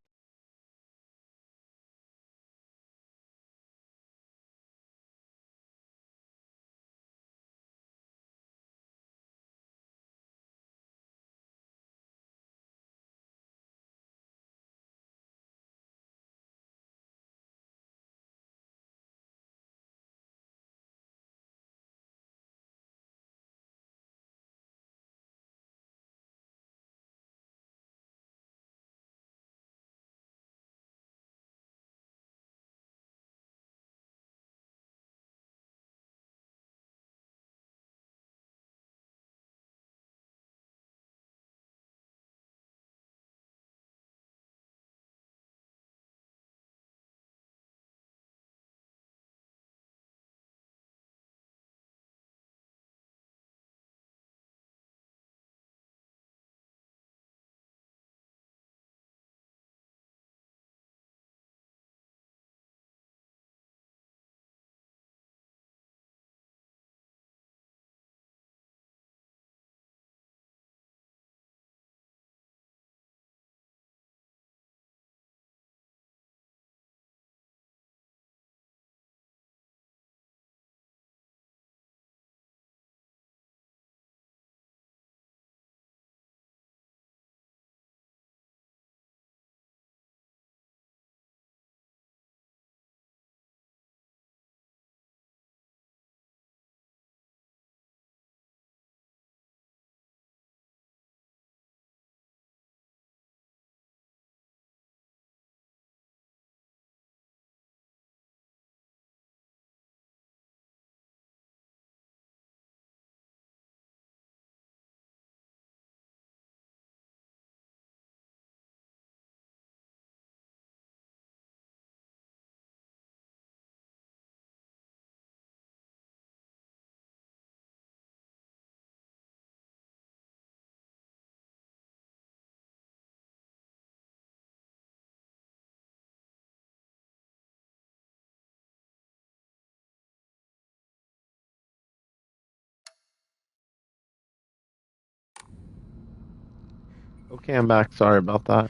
Okay, I'm back. Sorry about that.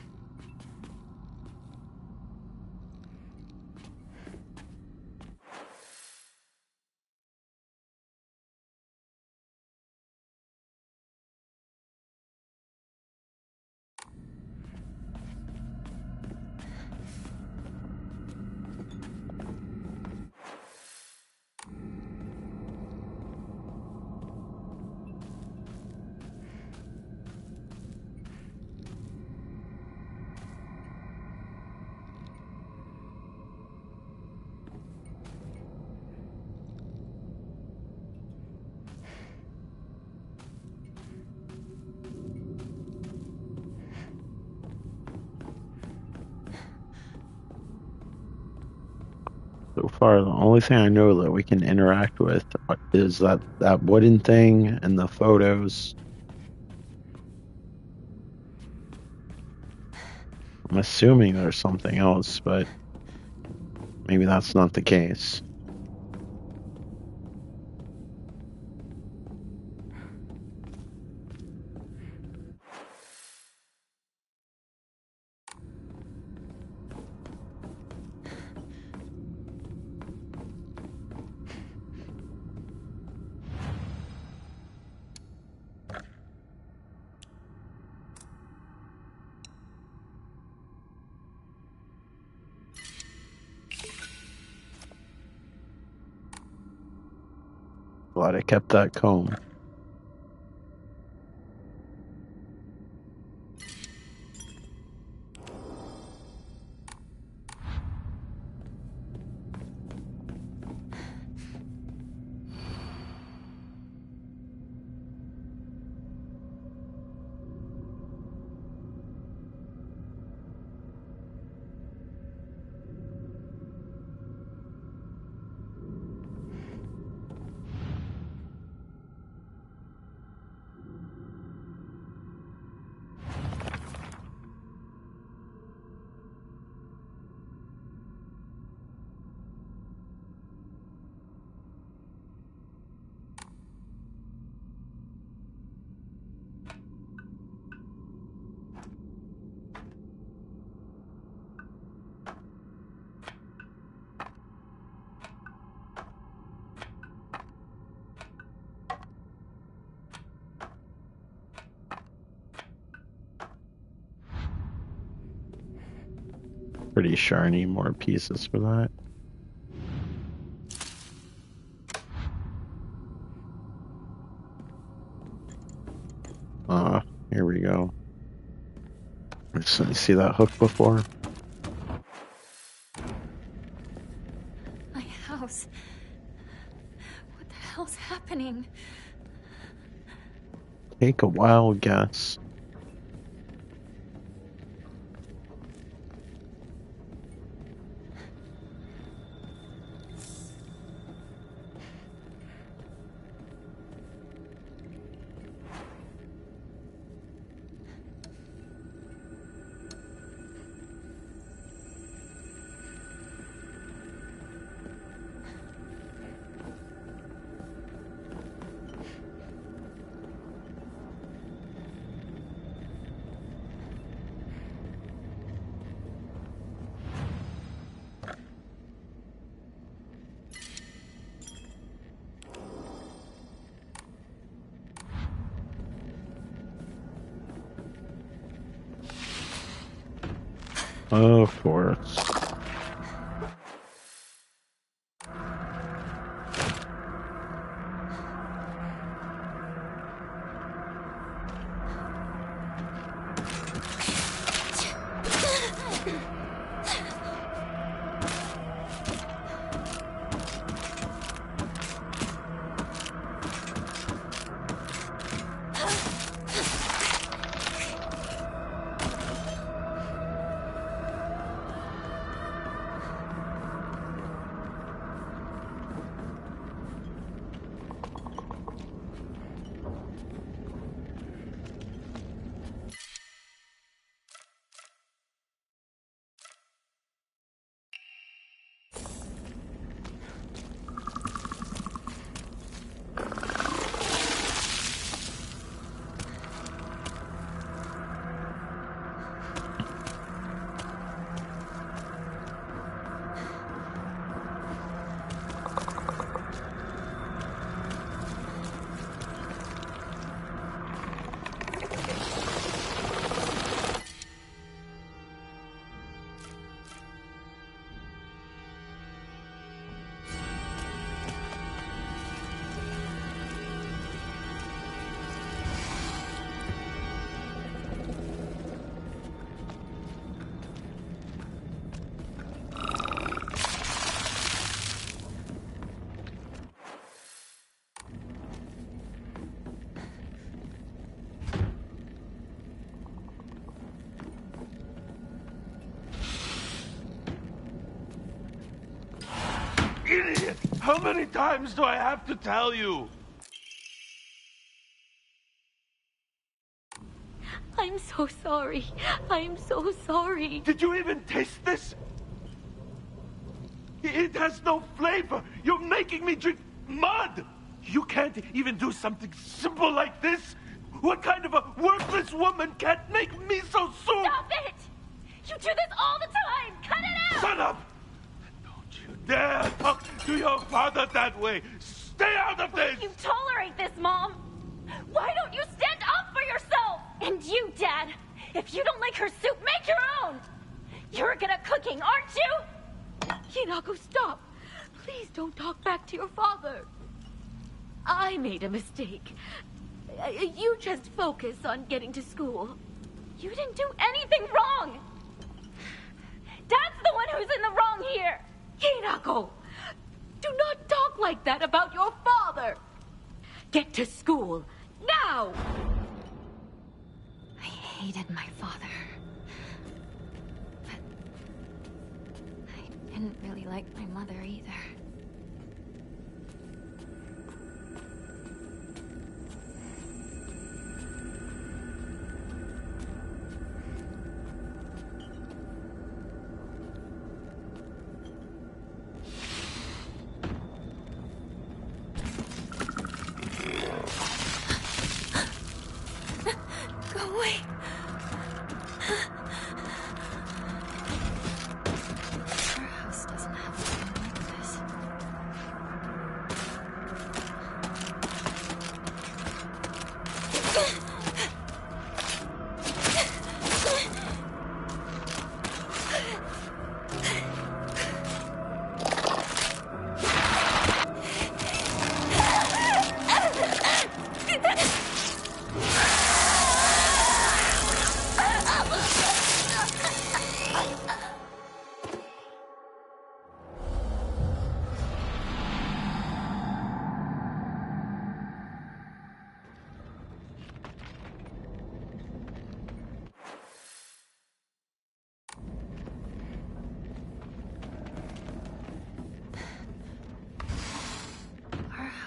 So far, the only thing I know that we can interact with is that wooden thing and the photos. I'm assuming there's something else, but maybe that's not the case. Glad I kept that comb. Pretty sure I need more pieces for that. Here we go. Let me see that hook before. My house. What the hell's happening? Take a wild guess. Of course. Idiot! How many times do I have to tell you? I'm so sorry. I'm so sorry. Did you even taste this? It has no flavor. You're making me drink mud. You can't even do something simple like this. What kind of a worthless woman can't make me so soon? Stop it! You do this all the time! Cut it out! Shut up! Don't you dare talk to your father that way. Stay out of this! You tolerate this, Mom! Why don't you stand up for yourself? And you, Dad! If you don't like her soup, make your own! You're good at cooking, aren't you? Hinako, stop! Please don't talk back to your father. I made a mistake. You just focus on getting to school. You didn't do anything wrong! Dad's the one who's in the wrong here! Hinako! Do not talk like that about your father! Get to school, now! I hated my father. But I didn't really like my mother either.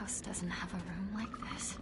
house doesn't have a room like this.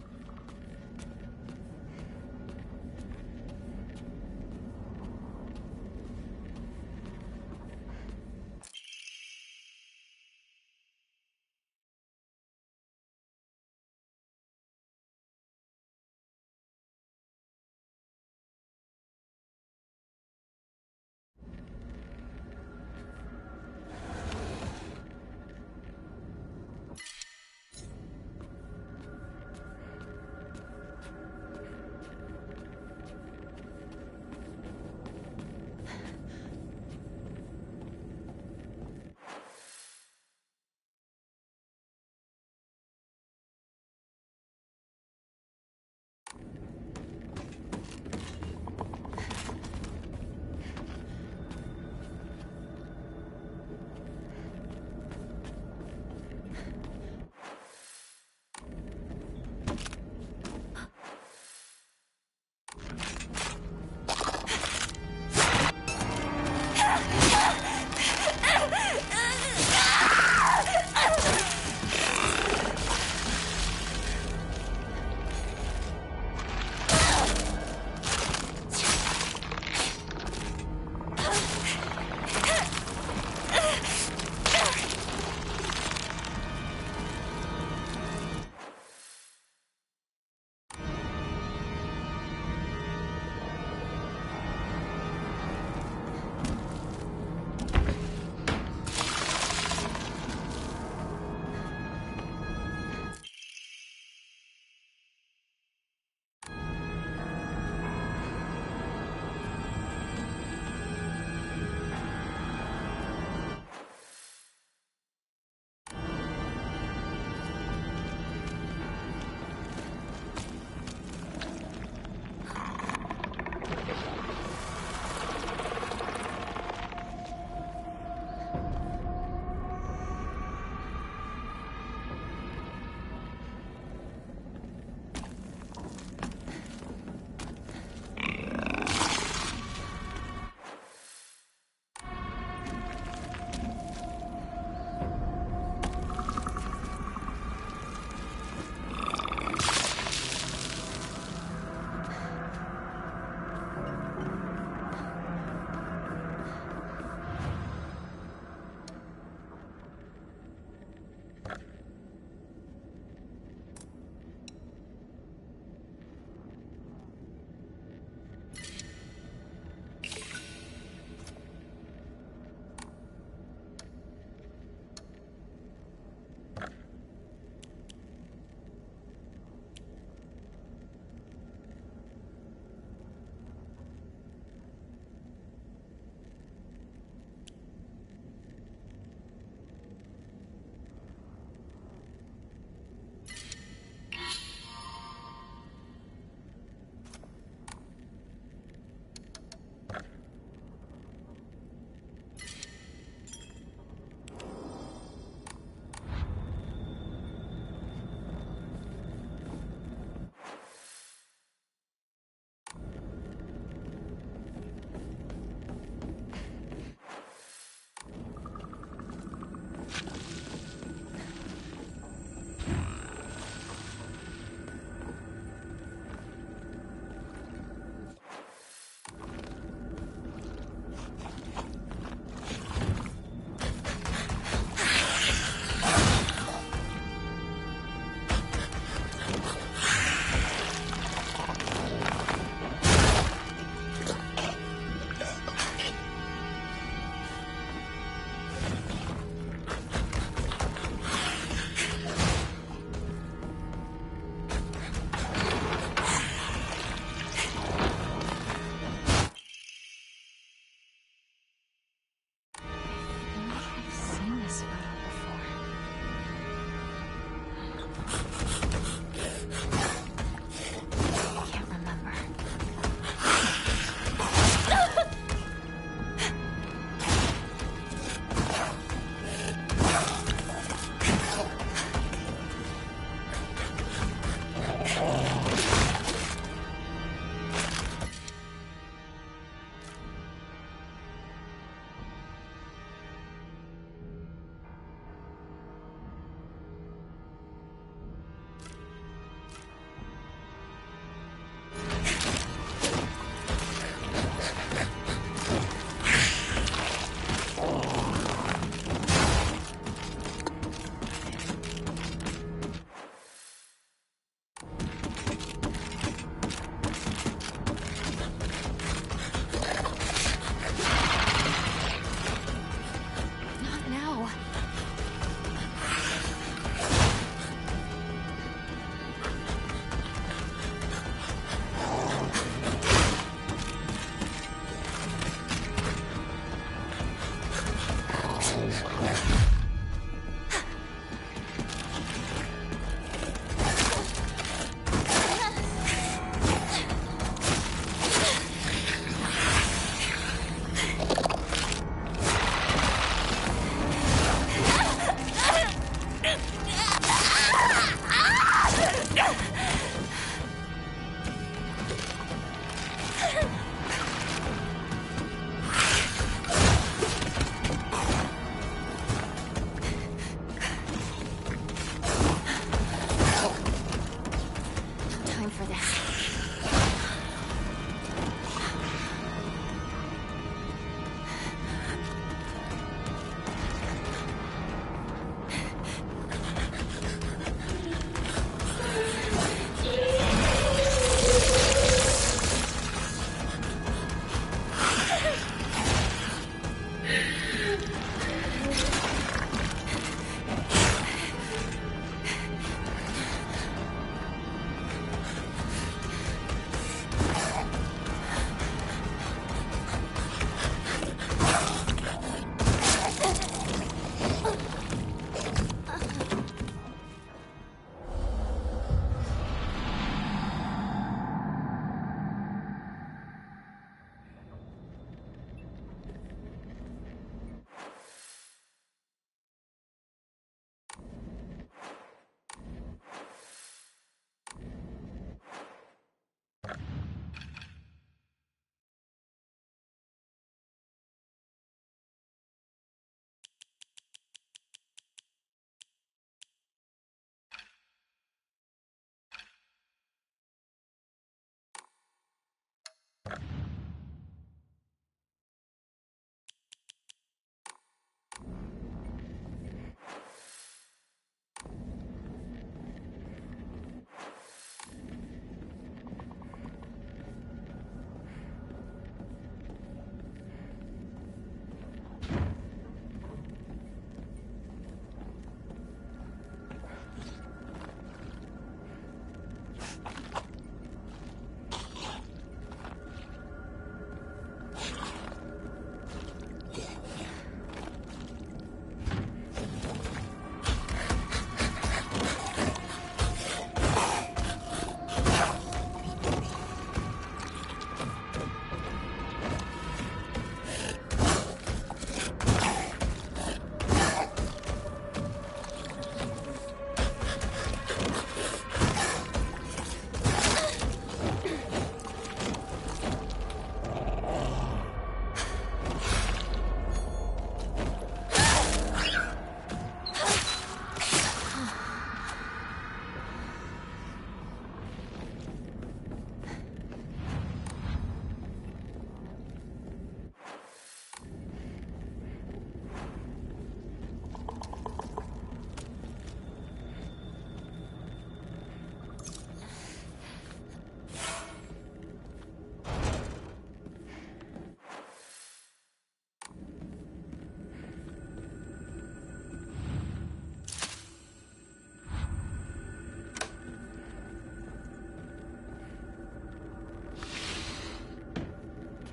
Not now. Time for this.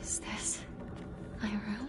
Is this my room?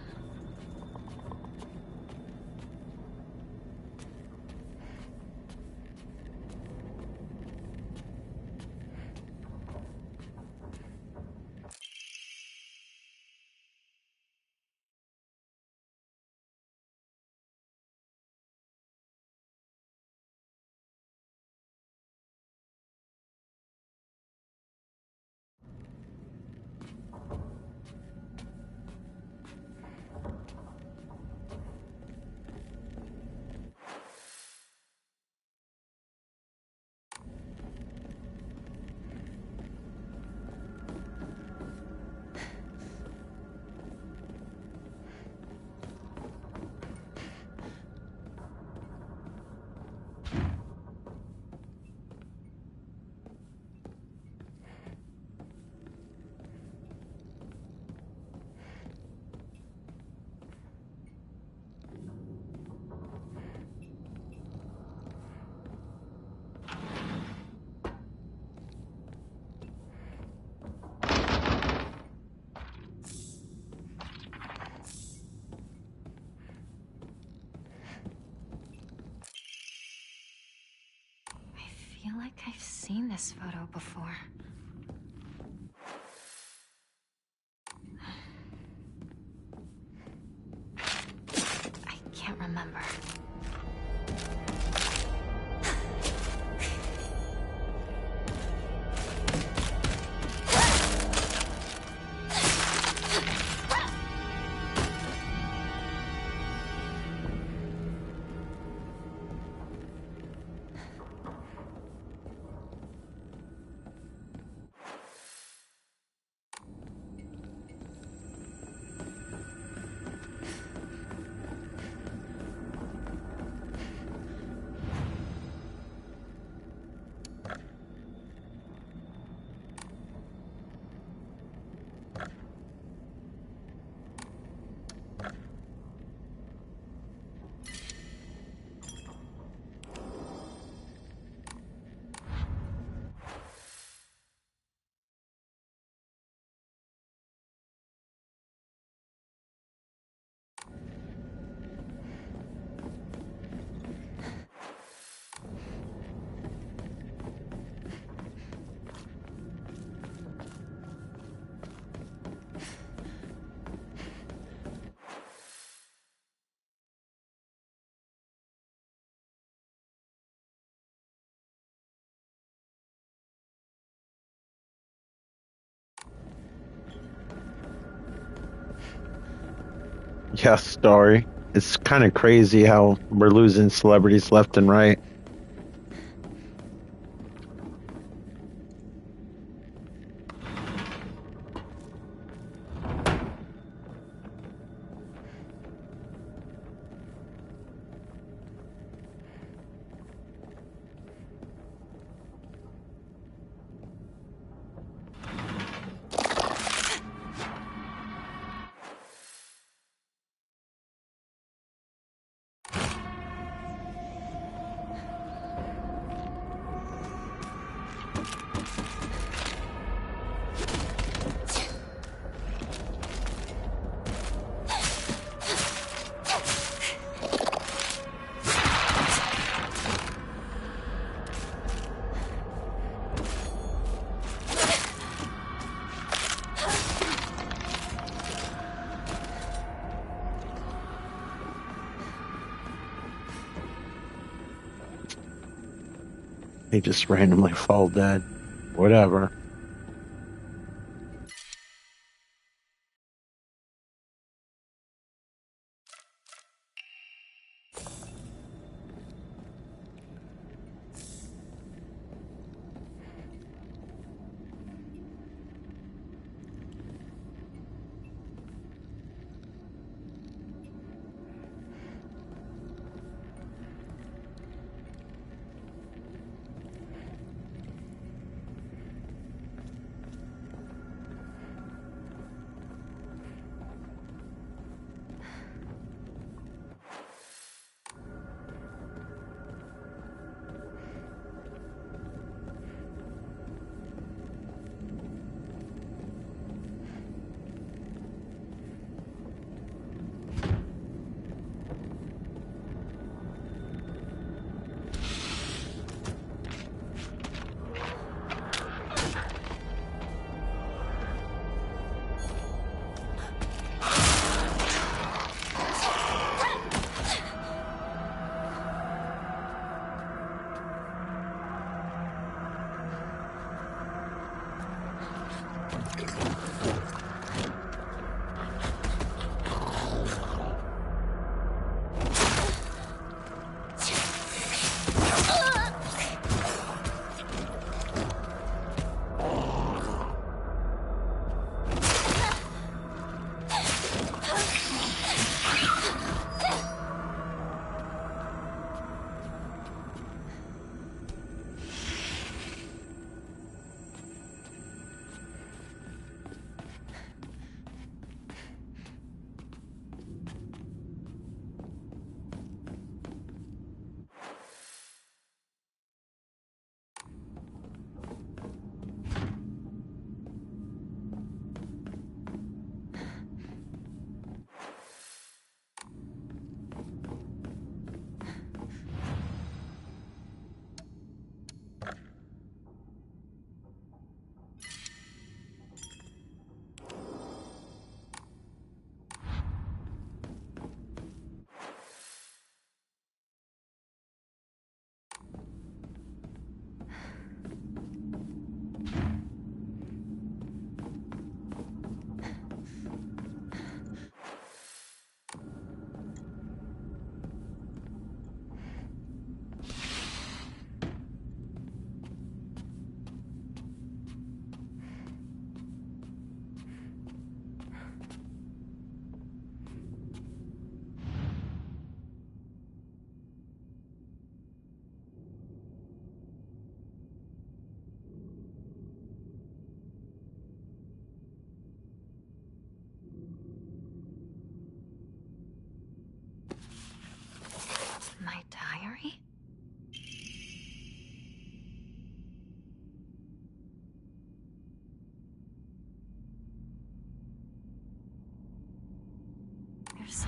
I've seen this photo before. I can't remember. Yeah, story. It's kind of crazy how we're losing celebrities left and right. They just randomly fall dead. Whatever.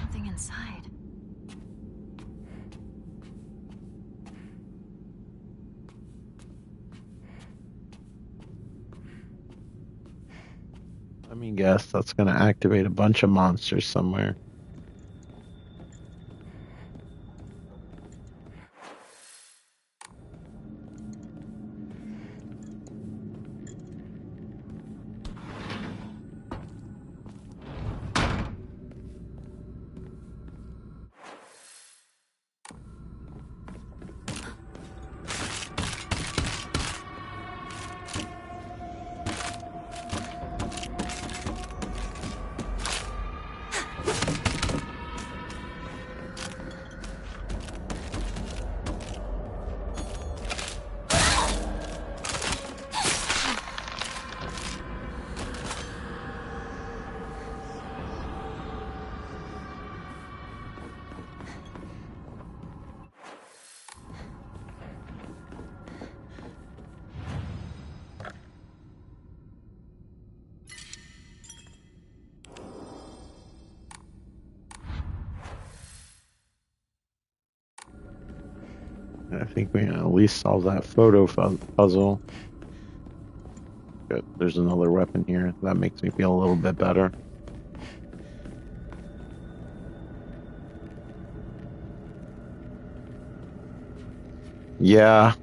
something inside. Let me guess, that's going to activate a bunch of monsters somewhere. I think we can at least solve that photo puzzle. Good. There's another weapon here. That makes me feel a little bit better. Yeah.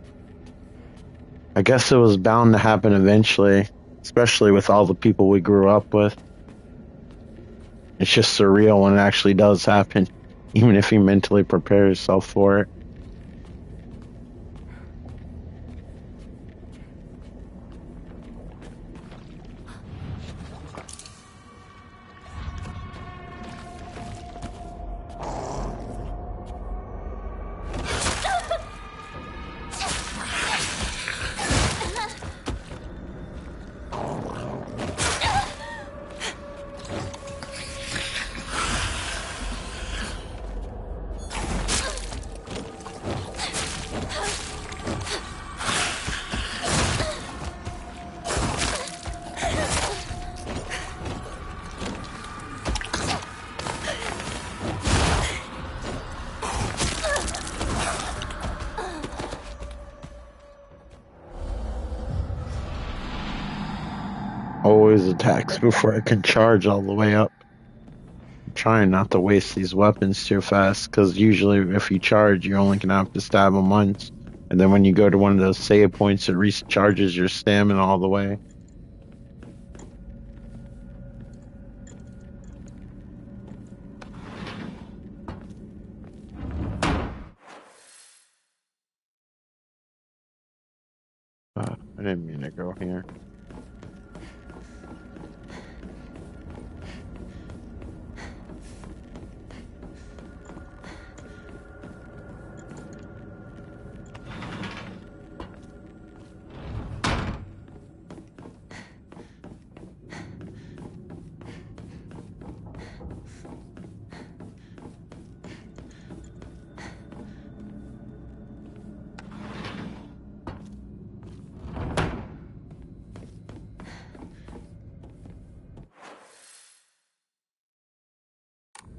I guess it was bound to happen eventually, especially with all the people we grew up with. It's just surreal when it actually does happen, even if you mentally prepare yourself for it. Always attacks before I can charge all the way up. I'm trying not to waste these weapons too fast, because usually if you charge, you're only going to have to stab them once. And then when you go to one of those save points, it recharges your stamina all the way. I didn't mean to go here.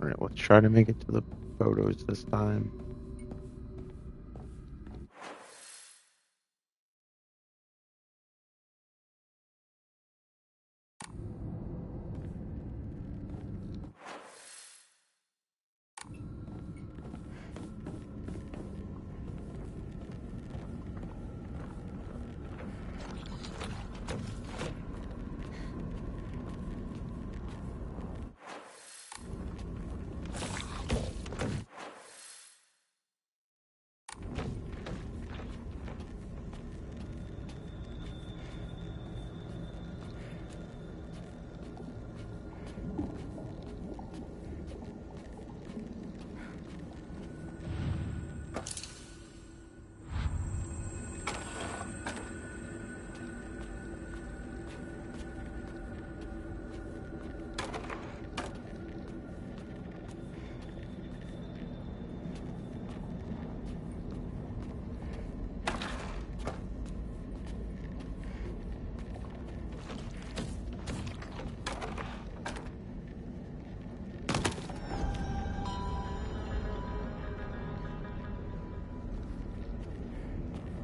Alright, let's try to make it to the photos this time.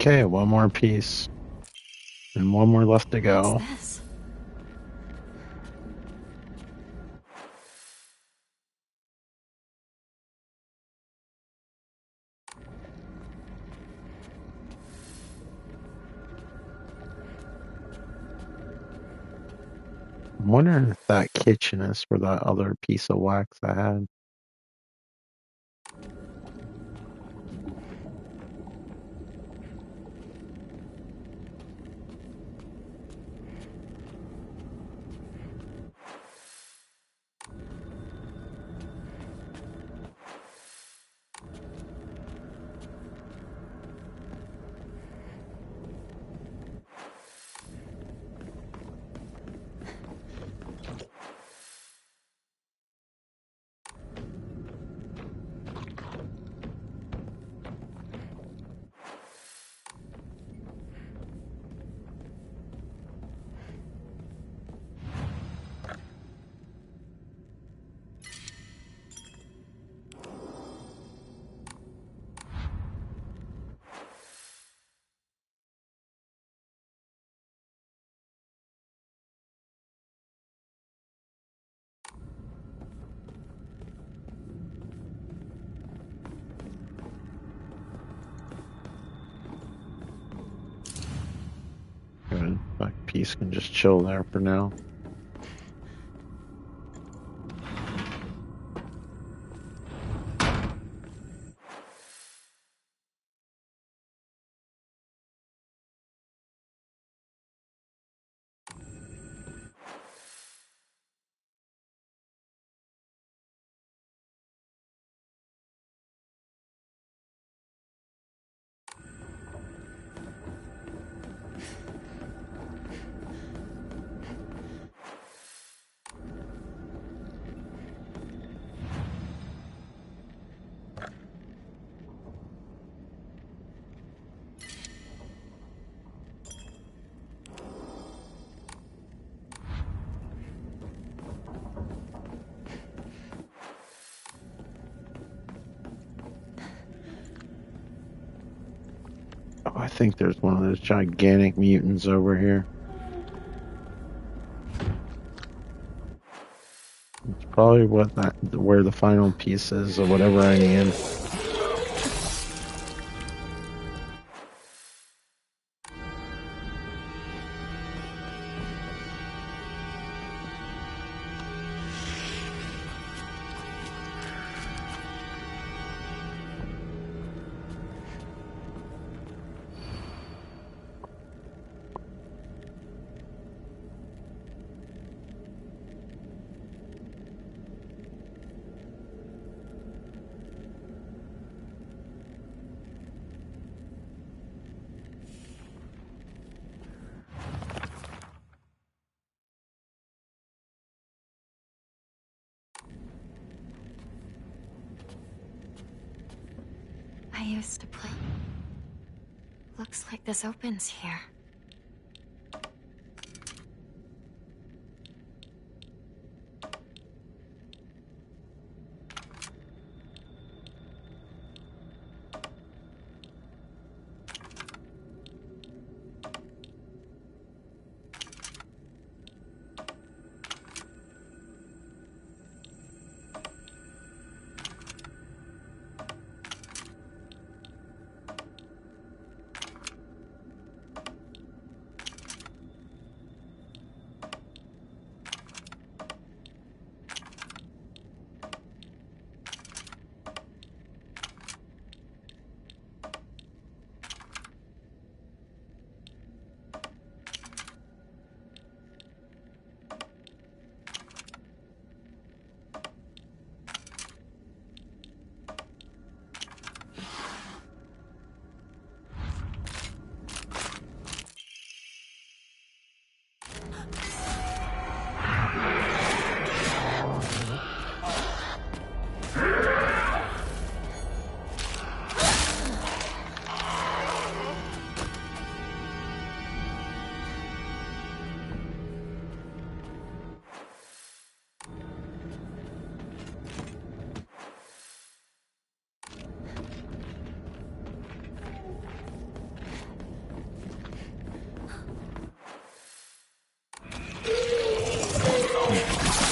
Okay, one more piece. And one more left to go. What's this? I'm wondering if that kitchen is for that other piece of wax I had. Good. That piece can just chill there for now. Oh, I think there's one of those gigantic mutants over here. It's probably where the final piece is or whatever I need. I used to play. Looks like this opens here.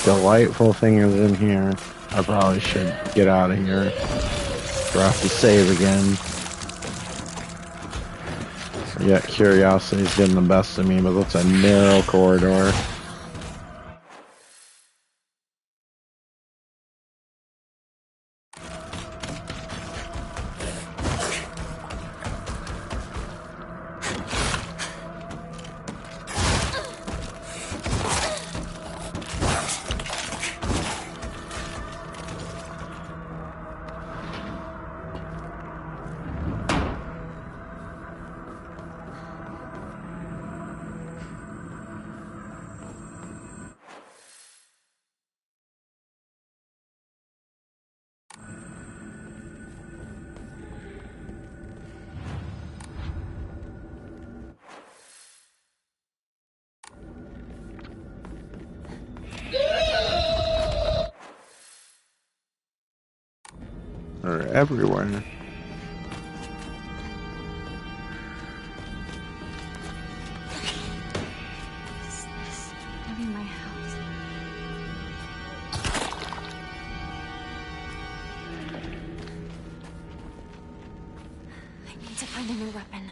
delightful thing is in here. I probably should get out of here. Or have to save again. Yeah, curiosity is getting the best of me, but that's a narrow corridor. They're everywhere. Is this maybe my house? I need to find a new weapon.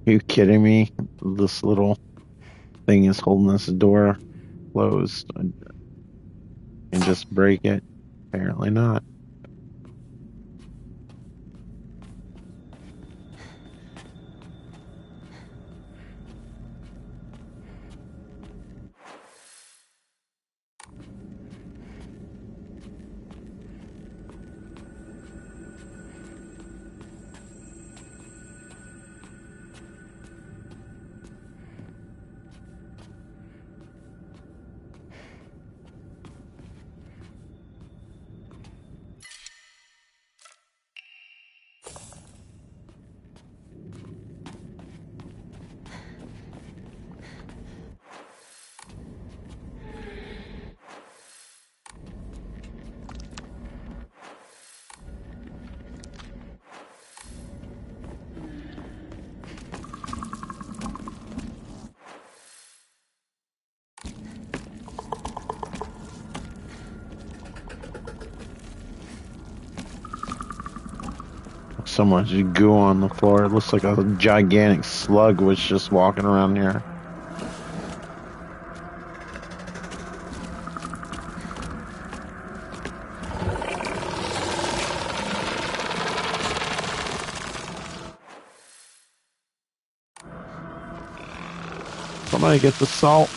Are you kidding me? This little thing is holding this door closed and just break it? Apparently not. So much goo on the floor. It looks like a gigantic slug was just walking around here. Somebody get the salt.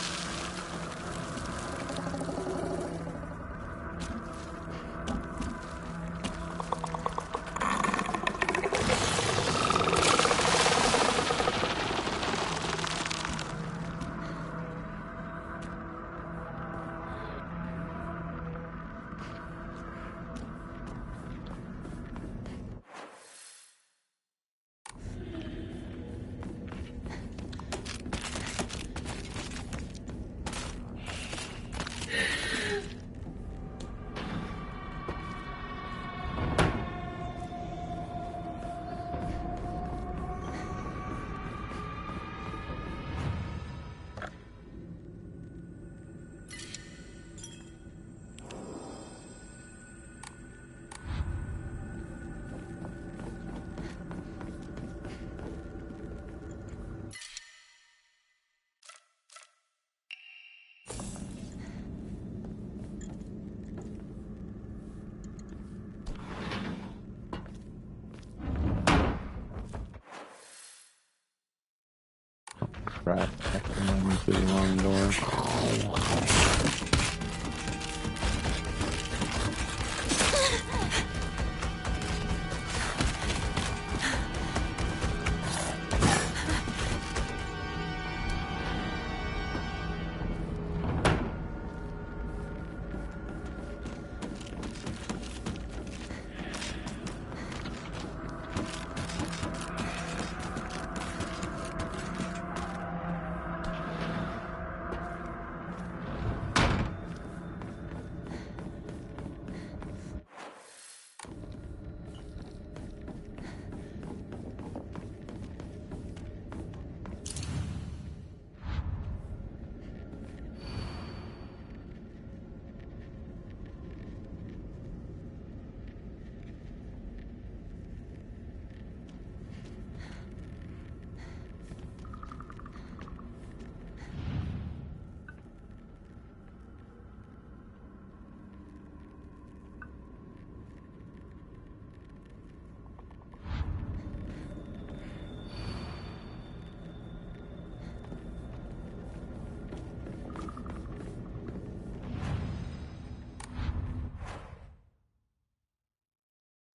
crap. I went through the wrong door.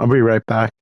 I'll be right back.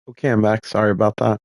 Okay, I'm back. Sorry about that.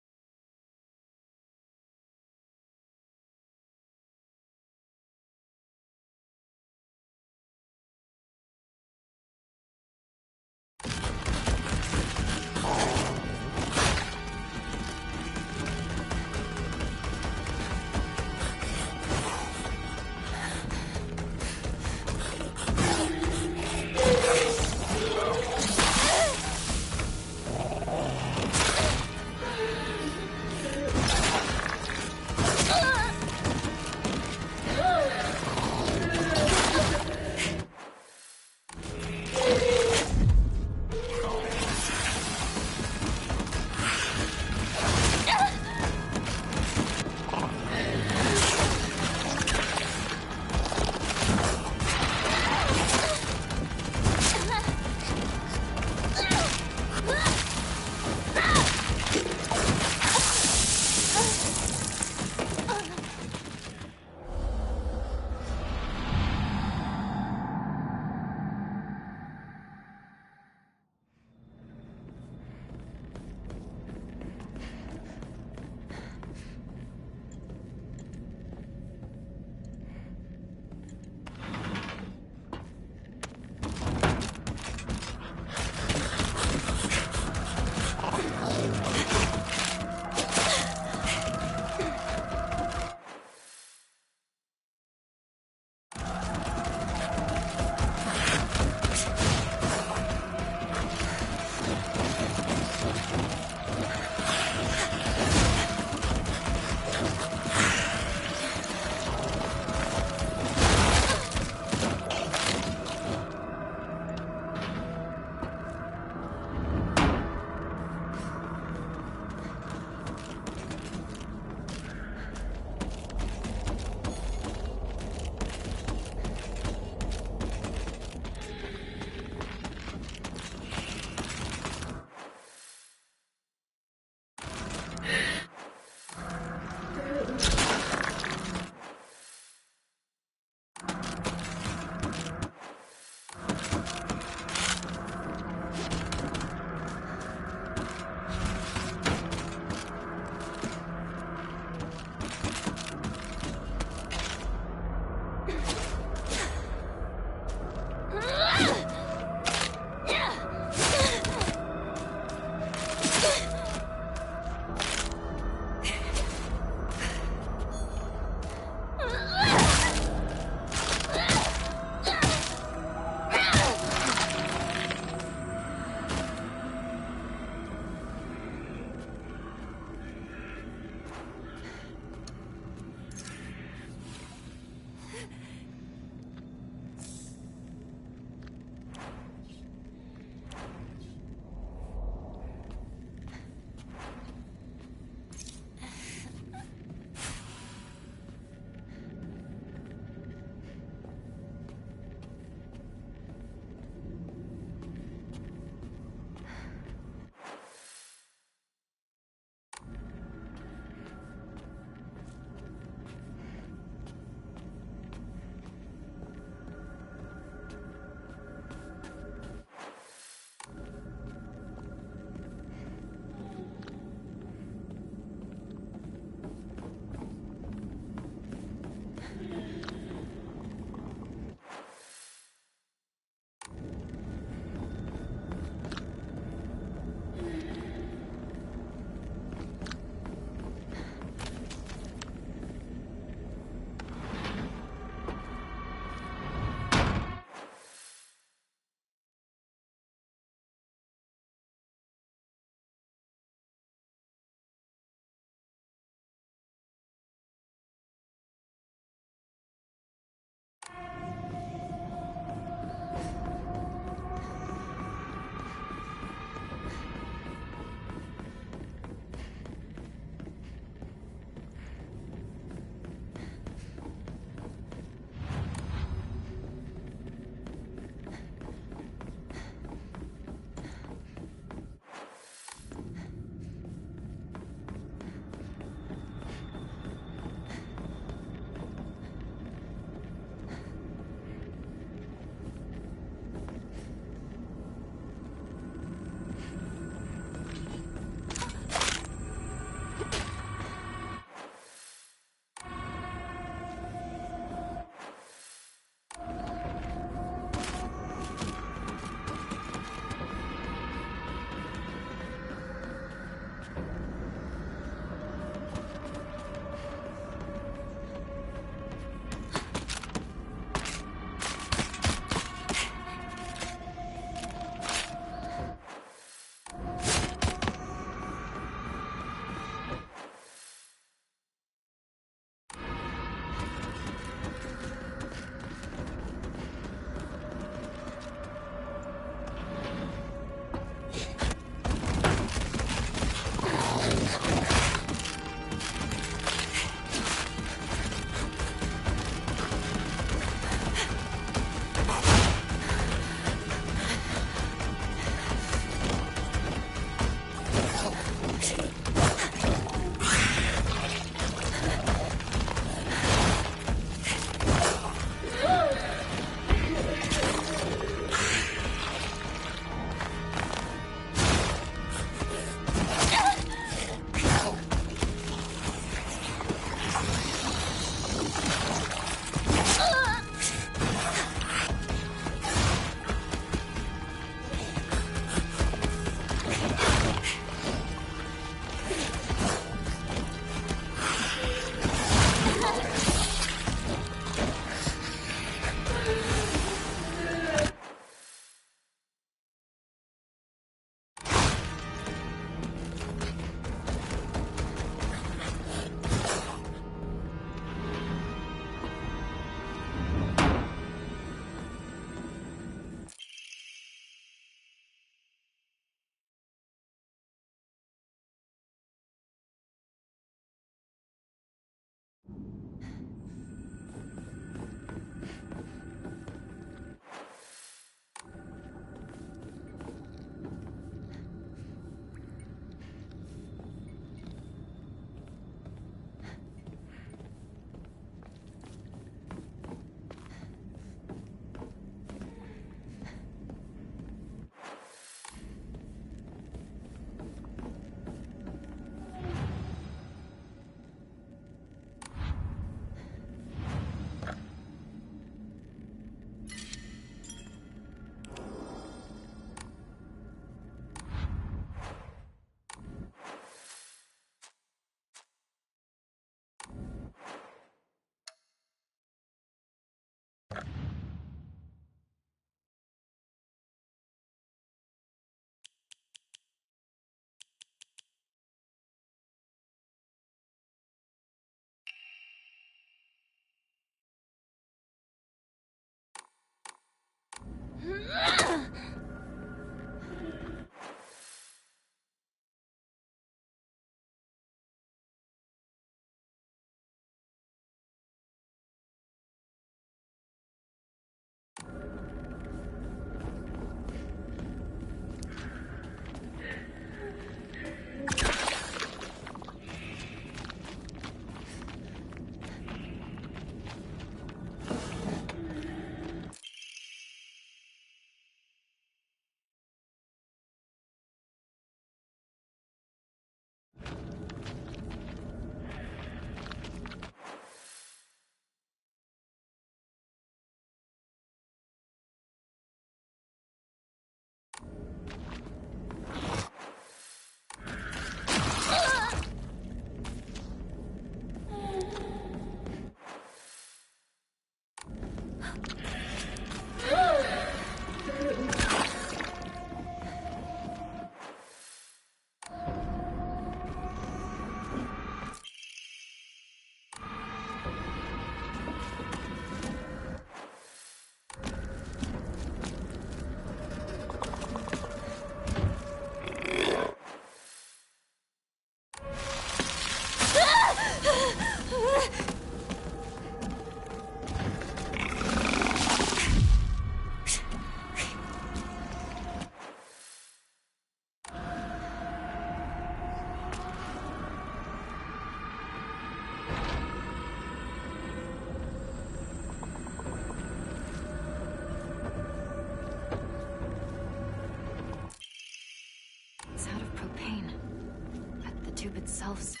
elves.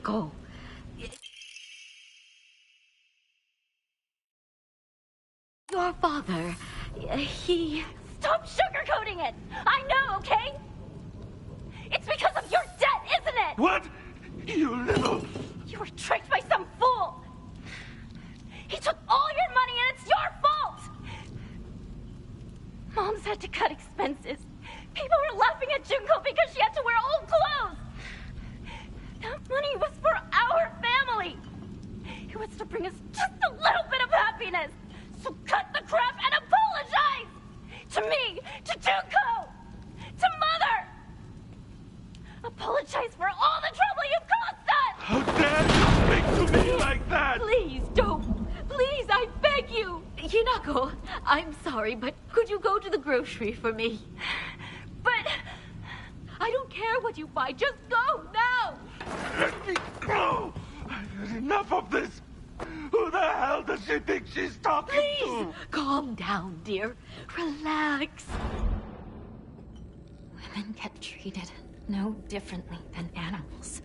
Rico. Your father, he... Stop sugarcoating it! I know, okay? It's because of your debt, isn't it? What? You little... You were tricked by some fool! He took all your money and it's your fault! Mom's had to cut expenses. People were laughing at Junko because she had to wear old clothes! That money was for our family! It was to bring us just a little bit of happiness! So cut the crap and apologize! To me, to Junko, to Mother! Apologize for all the trouble you've caused us! How dare you speak to me like that? Please don't. Please, I beg you. Hinako, I'm sorry, but could you go to the grocery for me? But I don't care what you buy. Just go now. Let me go! I've had enough of this! Who the hell does she think she's talking Please, to? calm down, dear. Relax. Women get treated no differently than animals.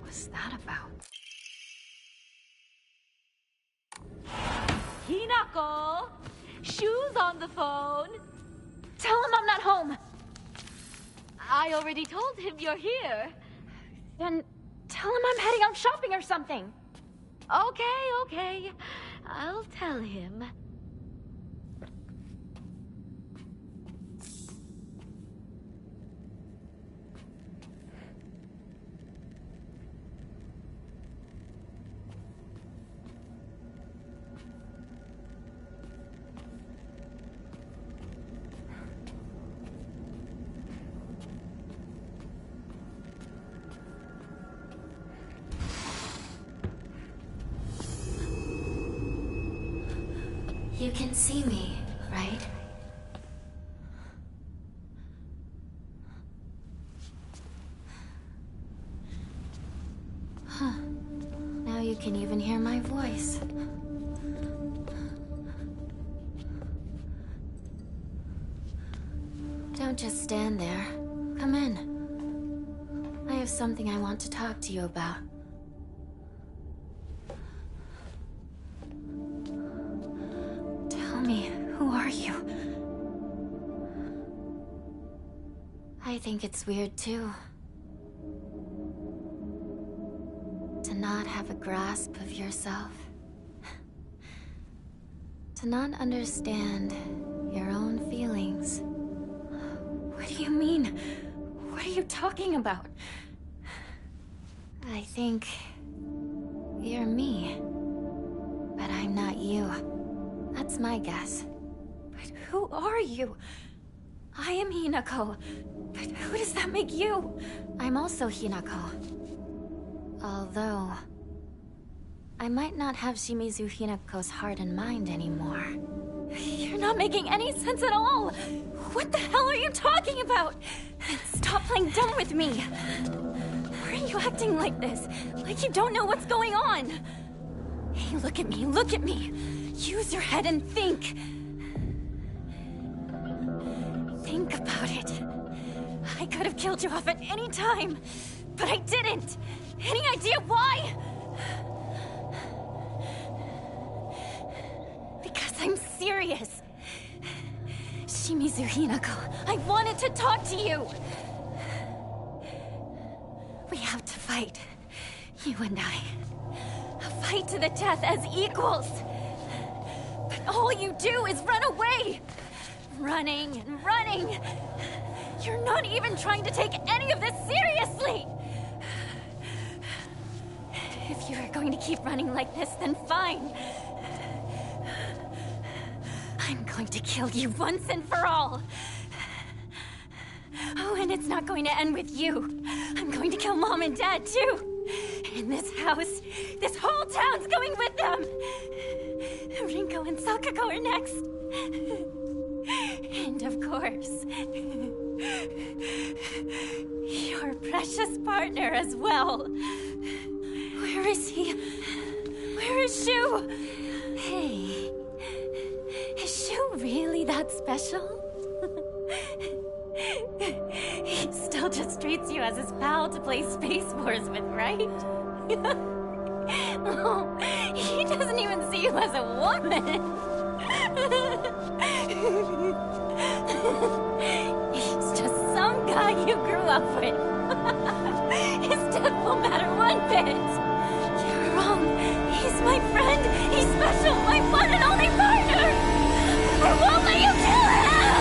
was that about? Hinako! Shu's on the phone! Tell him I'm not home! I already told him you're here. Then tell him I'm heading out shopping or something. Okay. I'll tell him. You can see me, right? Huh. Now you can even hear my voice. Don't just stand there. Come in. I have something I want to talk to you about. Tell me, who are you? I think it's weird too. To not have a grasp of yourself. To not understand your own feelings. What do you mean? What are you talking about? I think you're me, but I'm not you. That's my guess. But who are you? I am Hinako. But who does that make you? I'm also Hinako. Although, I might not have Shimizu Hinako's heart and mind anymore. You're not making any sense at all! What the hell are you talking about? Stop playing dumb with me! Why are you acting like this? Like you don't know what's going on? Hey, look at me! Use your head and think! Think about it. I could have killed you off at any time, but I didn't! Any idea why? Because I'm serious. Shimizu Hinako, I wanted to talk to you! We have to fight. You and I. A fight to the death as equals. But all you do is run away! Running and running! You're not even trying to take any of this seriously! If you are going to keep running like this, then fine. I'm going to kill you once and for all. Oh, and it's not going to end with you. I'm going to kill Mom and Dad, too. And this house, this whole town's going with them. Rinko and Sakako are next. And of course, your precious partner as well. Where is he? Where is Shu? Hey, is Shu really that special? He still just treats you as his pal to play Space Wars with, right? Oh, he doesn't even see you as a woman. He's just some guy you grew up with. His death won't matter one bit. You're wrong. He's my friend. He's special. My one and only partner. I won't let you kill him! What?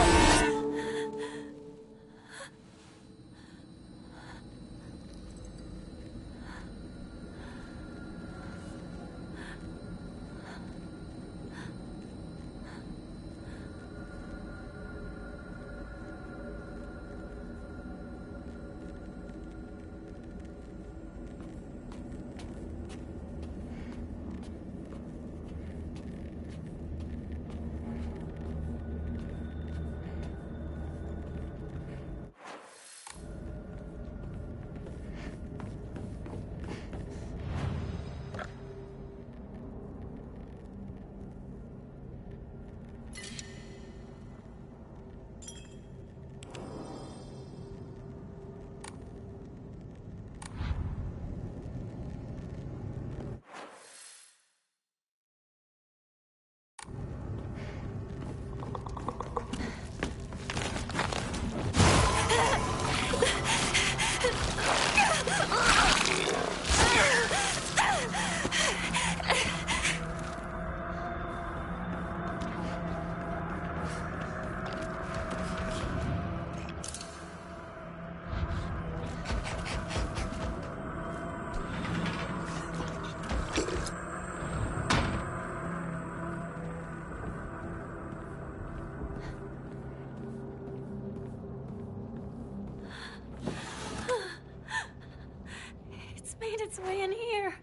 made its way in here.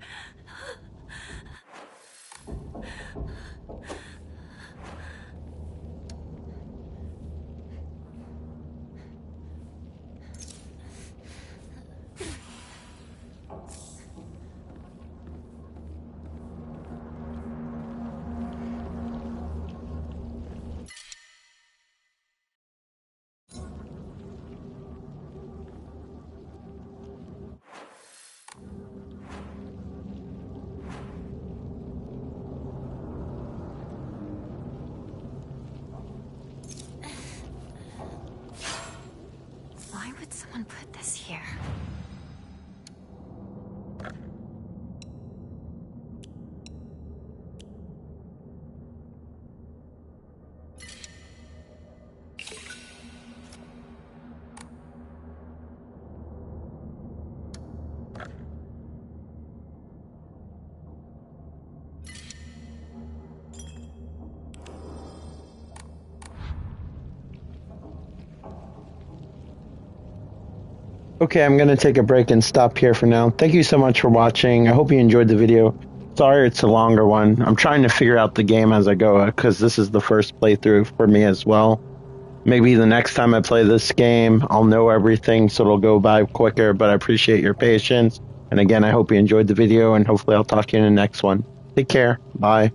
Why would someone put this here? Okay, I'm going to take a break and stop here for now. Thank you so much for watching. I hope you enjoyed the video. Sorry it's a longer one. I'm trying to figure out the game as I go because this is the first playthrough for me as well. Maybe the next time I play this game, I'll know everything, so it'll go by quicker, but I appreciate your patience. And again, I hope you enjoyed the video, and hopefully I'll talk to you in the next one. Take care. Bye.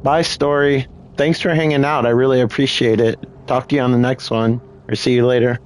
Bye, Story. Thanks for hanging out. I really appreciate it. Talk to you on the next one, or see you later.